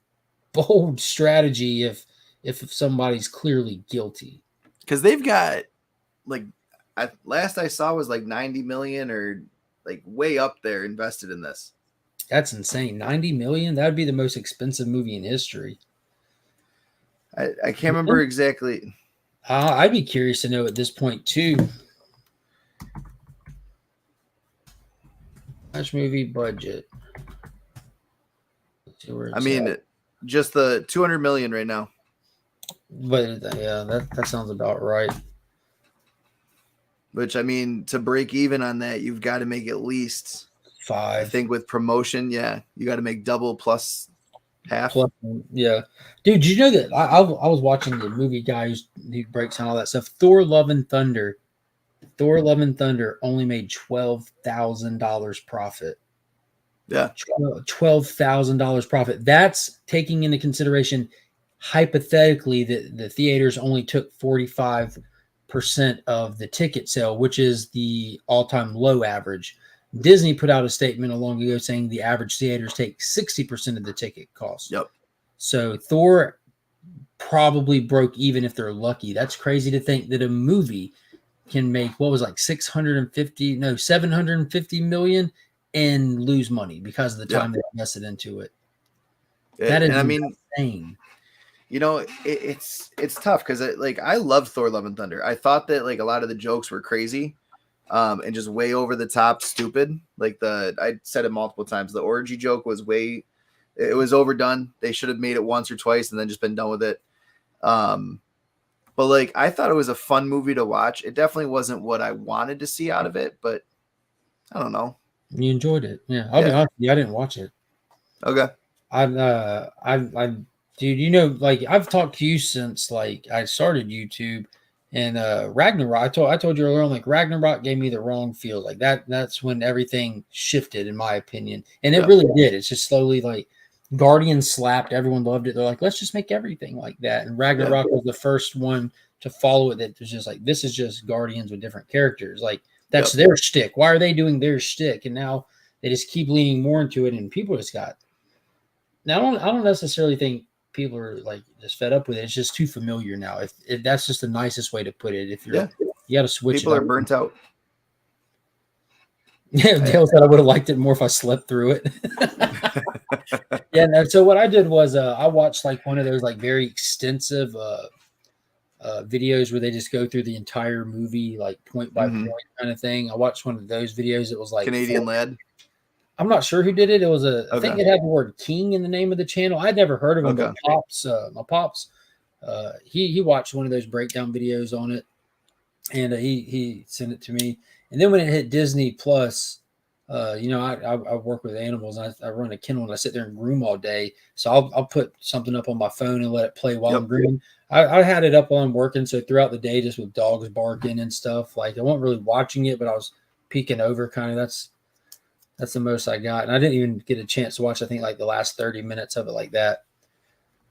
bold strategy if somebody's clearly guilty. Because they've got like last I saw was like 90 million or like way up there invested in this. That's insane. 90 million? That would be the most expensive movie in history. I can't remember exactly. I'd be curious to know at this point too. Much movie budget. I mean, just the 200 million right now. But yeah, that sounds about right. Which I mean, to break even on that, you've got to make at least 5. I think with promotion, you got to make double plus half. Yeah, dude, did you know that I was watching the movie guy who breaks down all that stuff. Thor: Love and Thunder. Thor: Love and Thunder only made $12,000 profit. Yeah, $12,000 profit. That's taking into consideration hypothetically that the theaters only took 45% of the ticket sale, which is the all-time low average. Disney put out a statement a long ago saying the average theaters take 60% of the ticket cost. Yep. So Thor probably broke even if they're lucky. That's crazy to think that a movie can make what was like 750 million and lose money because of the time they invested into it. That is insane. You know, it's tough because I love Thor: Love and Thunder. I thought that like a lot of the jokes were crazy, and just way over the top, stupid. Like I said it multiple times. The orgy joke was it was overdone. They should have made it once or twice and then just been done with it. But like I thought it was a fun movie to watch. It definitely wasn't what I wanted to see out of it, but I don't know. You enjoyed it, yeah. I'll be honest with you, I didn't watch it. Okay. Dude, you know, like I've talked to you since like I started YouTube, And Ragnarok, I told you earlier on, like Ragnarok gave me the wrong feel. Like that's when everything shifted, in my opinion. And it Yeah. really did. It's just slowly like Guardians slapped, everyone loved it. They're like, let's just make everything like that. And Ragnarok was the first one to follow it that was just like, this is just Guardians with different characters. Like that's their shtick. Why are they doing their shtick? And now they just keep leaning more into it, and people just got. Now I don't necessarily think people are like just fed up with it. It's just too familiar now. If that's just the nicest way to put it. If you're you got to switch. People are burnt out. Yeah, Dale said I would have liked it more if I slept through it. Yeah. No, so what I did was I watched like one of those like very extensive videos where they just go through the entire movie like point by point kind of thing. I watched one of those videos. It was like Canadian lad. I'm not sure who did it. It was I think it had the word King in the name of the channel. I'd never heard of him, but my pops, he watched one of those breakdown videos on it, and he sent it to me. And then when it hit Disney Plus, I work with animals. And I run a kennel and I sit there and groom all day. So I'll put something up on my phone and let it play while I'm grooming. I had it up while I'm working. So throughout the day, just with dogs barking and stuff, like I wasn't really watching it, but I was peeking over kind of. That's the most I got. And I didn't even get a chance to watch, I think, like the last 30 minutes of it like that.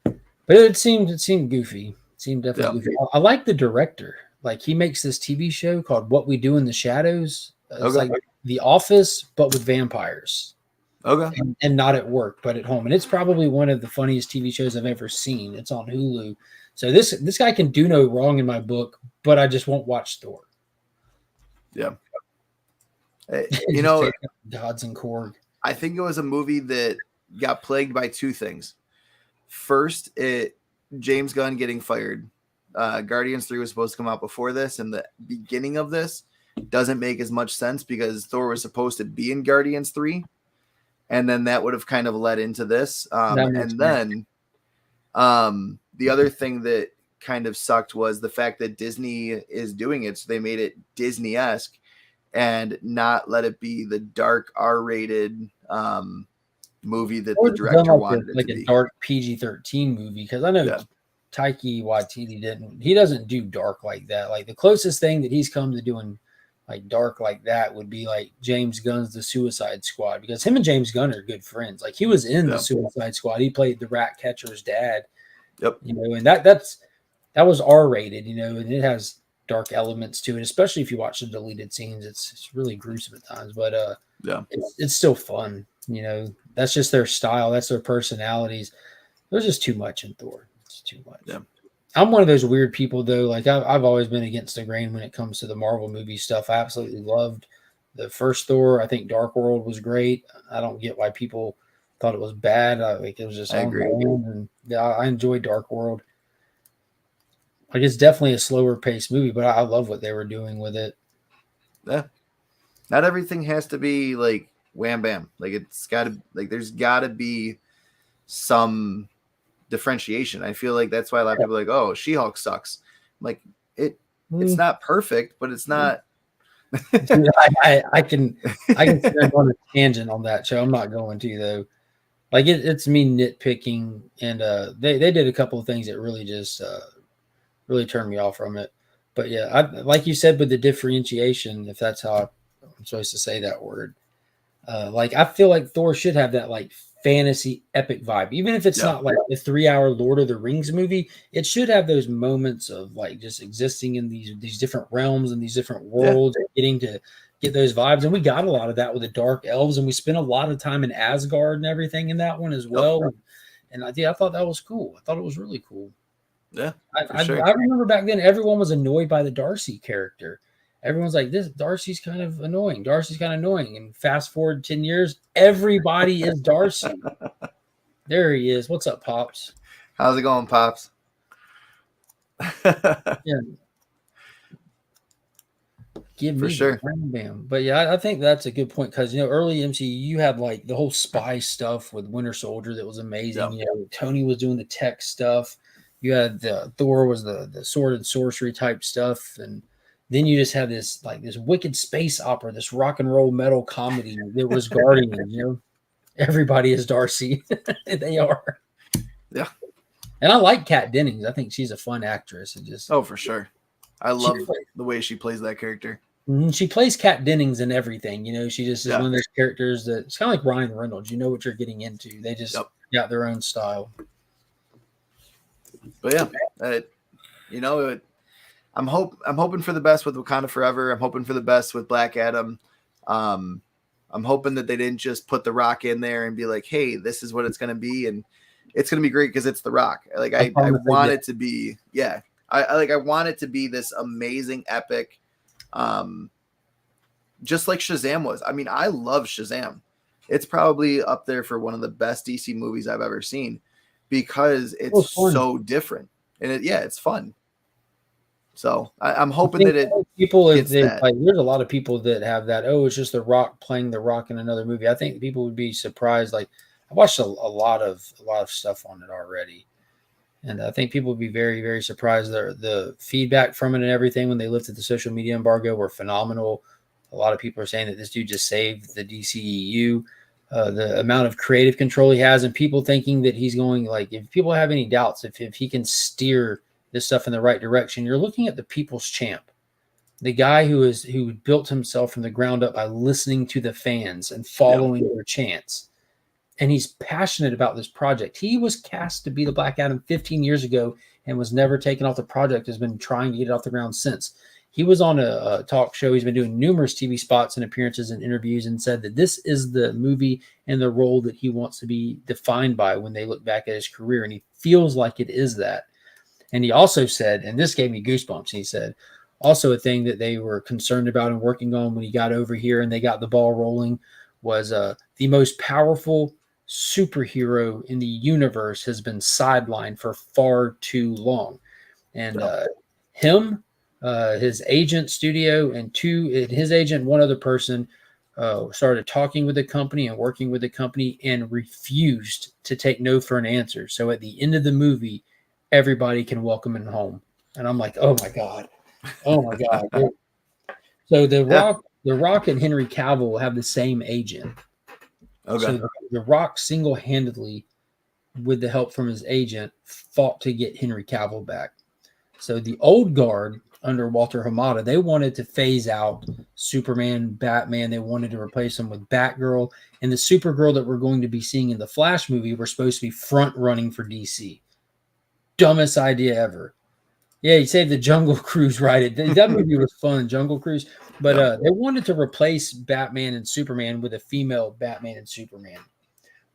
But it seemed goofy. It seemed definitely goofy. I like the director. Like he makes this TV show called What We Do in the Shadows. It's like The Office, but with vampires. Okay. And not at work, but at home. And it's probably one of the funniest TV shows I've ever seen. It's on Hulu. So this guy can do no wrong in my book, but I just won't watch Thor. Yeah. You know, Gods and Korg. I think it was a movie that got plagued by two things. First, James Gunn getting fired. Guardians 3 was supposed to come out before this, and the beginning of this doesn't make as much sense because Thor was supposed to be in Guardians 3, and then that would have kind of led into this. And then the other thing that kind of sucked was the fact that Disney is doing it, so they made it Disney-esque and not let it be the dark R-rated movie that the director wanted it to be. Like a dark PG-13 movie, because I know Taiki Waititi he doesn't do dark like that. Like the closest thing that he's come to doing like dark like that would be like James Gunn's The Suicide Squad, because him and James Gunn are good friends. Like he was in The Suicide Squad. He played the rat catcher's dad. You know, and that was R-rated, you know, and it has dark elements to it, especially if you watch the deleted scenes. It's really gruesome at times, but it's still fun. You know, that's just their style. That's their personalities. There's just too much in Thor. It's too much. Yeah. I'm one of those weird people though. Like I've always been against the grain when it comes to the Marvel movie stuff. I absolutely loved the first Thor. I think Dark World was great. I don't get why people thought it was bad. It was just on my own, and I enjoyed Dark World. Like it's definitely a slower paced movie, but I love what they were doing with it. Yeah. Not everything has to be like wham bam. Like it's gotta there's gotta be some differentiation. I feel like that's why a lot of people are like, oh, She-Hulk sucks. I'm like it's not perfect, but it's not. I can stand on a tangent on that show. I'm not going to though. Like it's me nitpicking, and they did a couple of things that really just really turned me off from it. But yeah, like you said with the differentiation, if that's how I'm supposed to say that word, like I feel like Thor should have that like fantasy epic vibe, even if it's not like the 3-hour Lord of the Rings movie. It should have those moments of like just existing in these different realms and these different worlds, and getting to get those vibes. And we got a lot of that with the Dark Elves, and we spent a lot of time in Asgard and everything in that one as well. And I thought that was cool. I thought it was really cool. Yeah, I remember back then everyone was annoyed by the Darcy character. Everyone's like, this Darcy's kind of annoying. Darcy's kind of annoying. And fast forward 10 years, everybody is Darcy. There he is. What's up, Pops? How's it going, Pops? Yeah. Give me sure. Bam. But yeah, I think that's a good point, because early MCU you had like the whole spy stuff with Winter Soldier that was amazing. Yeah. Tony was doing the tech stuff. You had the Thor was the sword and sorcery type stuff, and then you just had this wicked space opera, this rock and roll metal comedy that was Guardians. Everybody is Darcy. They are. Yeah. And I like Kat Dennings. I think she's a fun actress. And just for sure. I love the way she plays that character. She plays Kat Dennings in everything. You know, she just is Yeah. one of those characters that it's kind of like Ryan Reynolds. You know what you're getting into. They just got their own style. But yeah, I'm hoping for the best with Wakanda Forever. I'm hoping for the best with Black Adam. I'm hoping that they didn't just put The Rock in there and be like, "Hey, this is what it's going to be," and it's going to be great because it's The Rock. Like I want it to be, I want it to be this amazing epic, just like Shazam was. I mean, I love Shazam. It's probably up there for one of the best DC movies I've ever seen because it's so different and it's fun. So I'm hoping that there's a lot of people that have that. Oh, it's just The Rock playing The Rock in another movie. I think people would be surprised. Like I watched a lot of stuff on it already, and I think people would be very, very surprised. The feedback from it and everything when they lifted the social media embargo were phenomenal. A lot of people are saying that this dude just saved the DCEU. The amount of creative control he has, and people thinking that he's going like. If people have any doubts, if he can steer this stuff in the right direction, you're looking at the people's champ, the guy who built himself from the ground up by listening to the fans and following their chants. And he's passionate about this project. He was cast to be the Black Adam 15 years ago and was never taken off the project, has been trying to get it off the ground since. He was on a talk show. He's been doing numerous TV spots and appearances and interviews and said that this is the movie and the role that he wants to be defined by when they look back at his career. And he feels like it is that. And he also said, and this gave me goosebumps, he said, also a thing that they were concerned about and working on when he got over here and they got the ball rolling was the most powerful superhero in the universe has been sidelined for far too long. And his agent studio and his agent, one other person started talking with the company and working with the company and refused to take no for an answer. So at the end of the movie, everybody can welcome him home. And I'm like, oh my God. So the Rock and Henry Cavill have the same agent. Okay. So the Rock single-handedly, with the help from his agent, fought to get Henry Cavill back. So the old guard under Walter Hamada, they wanted to phase out Superman, Batman. They wanted to replace them with Batgirl. And the Supergirl that we're going to be seeing in the Flash movie were supposed to be front-running for DC. Dumbest idea ever. Yeah, he saved the Jungle Cruise ride. That movie was fun, Jungle Cruise. But they wanted to replace Batman and Superman with a female Batman and Superman.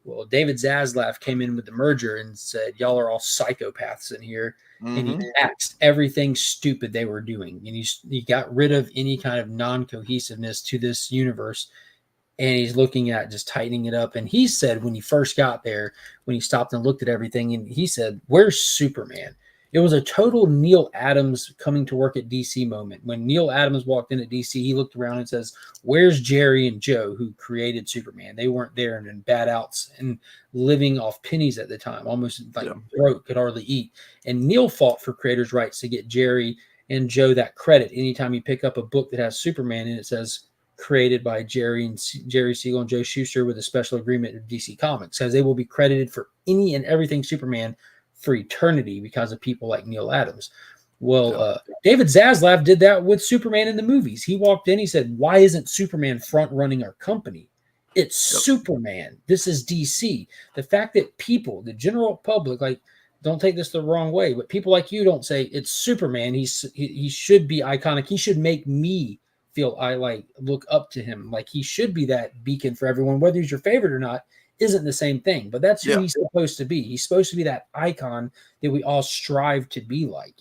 Well, David Zaslav came in with the merger and said, y'all are all psychopaths in here. Mm-hmm. And he axed everything stupid they were doing. And he got rid of any kind of non-cohesiveness to this universe. And he's looking at just tightening it up. And he said when he first got there, when he stopped and looked at everything, and he said, where's Superman? It was a total Neil Adams coming to work at DC moment. When Neil Adams walked in at DC, he looked around and says, where's Jerry and Joe who created Superman? They weren't there and in bad outs and living off pennies at the time, almost like broke, could hardly eat. And Neil fought for creators' rights to get Jerry and Joe that credit. Anytime you pick up a book that has Superman and it says created by Jerry Siegel and Joe Shuster with a special agreement with DC Comics, because they will be credited for any and everything Superman for eternity because of people like Neil Adams. Well, David Zaslav did that with Superman in the movies. He walked in, he said, why isn't Superman front running our company? It's Superman. This is DC. The fact that people, the general public, like, don't take this the wrong way, but people like you don't say it's Superman. He should be iconic. He should make me feel I look up to him. Like he should be that beacon for everyone, whether he's your favorite or not. Isn't the same thing, but that's who he's supposed to be. He's supposed to be that icon that we all strive to be like,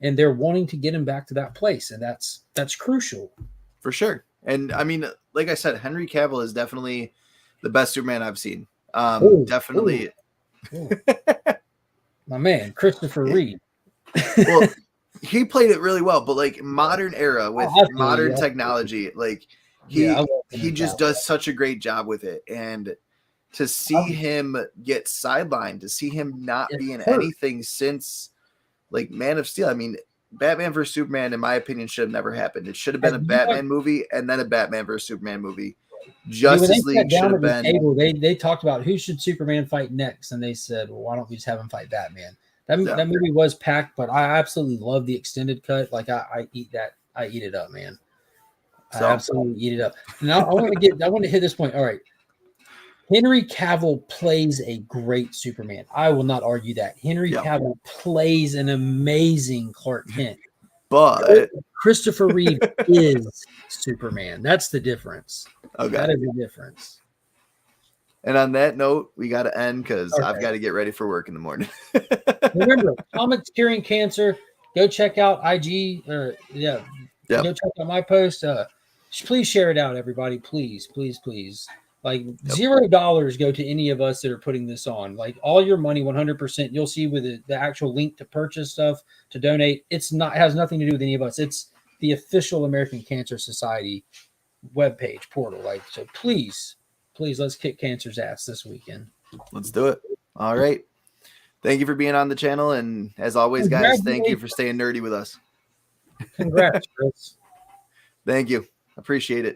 and they're wanting to get him back to that place. And that's crucial. For sure. And I mean, like I said, Henry Cavill is definitely the best Superman I've seen. Definitely. Ooh. My man, Christopher Reeve. Well, he played it really well, but like modern era with modern technology, like he just does such a great job with it. And to see him get sidelined, to see him not be in anything since like Man of Steel. I mean, Batman vs. Superman, in my opinion, should have never happened. It should have been a Batman movie and then a Batman vs. Superman movie. Justice League should have been. They talked about who should Superman fight next, and they said, well, why don't we just have him fight Batman? That Yeah. that movie was packed, but I absolutely love the extended cut. Like I eat that. I eat it up, man. I So absolutely eat it up. Now I want to hit this point. All right. Henry Cavill plays a great Superman. I will not argue that. Henry yeah, Cavill plays an amazing Clark Kent. but Christopher Reeve is Superman. That's the difference. okay. That is the difference. And on that note, we got to end because I've Okay. got to get ready for work in the morning. Remember, comics curing cancer. Go check out IG or Yep. go check out my post. Please share it out, everybody. Please, please, please. Like $0 go to any of us that are putting this on. Like all your money, 100%. You'll see with the actual link to purchase stuff to donate. It has nothing to do with any of us. It's the official American Cancer Society webpage portal. Like so, please, let's kick cancer's ass this weekend. Let's do it. All right. Thank you for being on the channel. And as always, guys, thank you for staying nerdy with us. Congrats, Chris. Thank you. Appreciate it.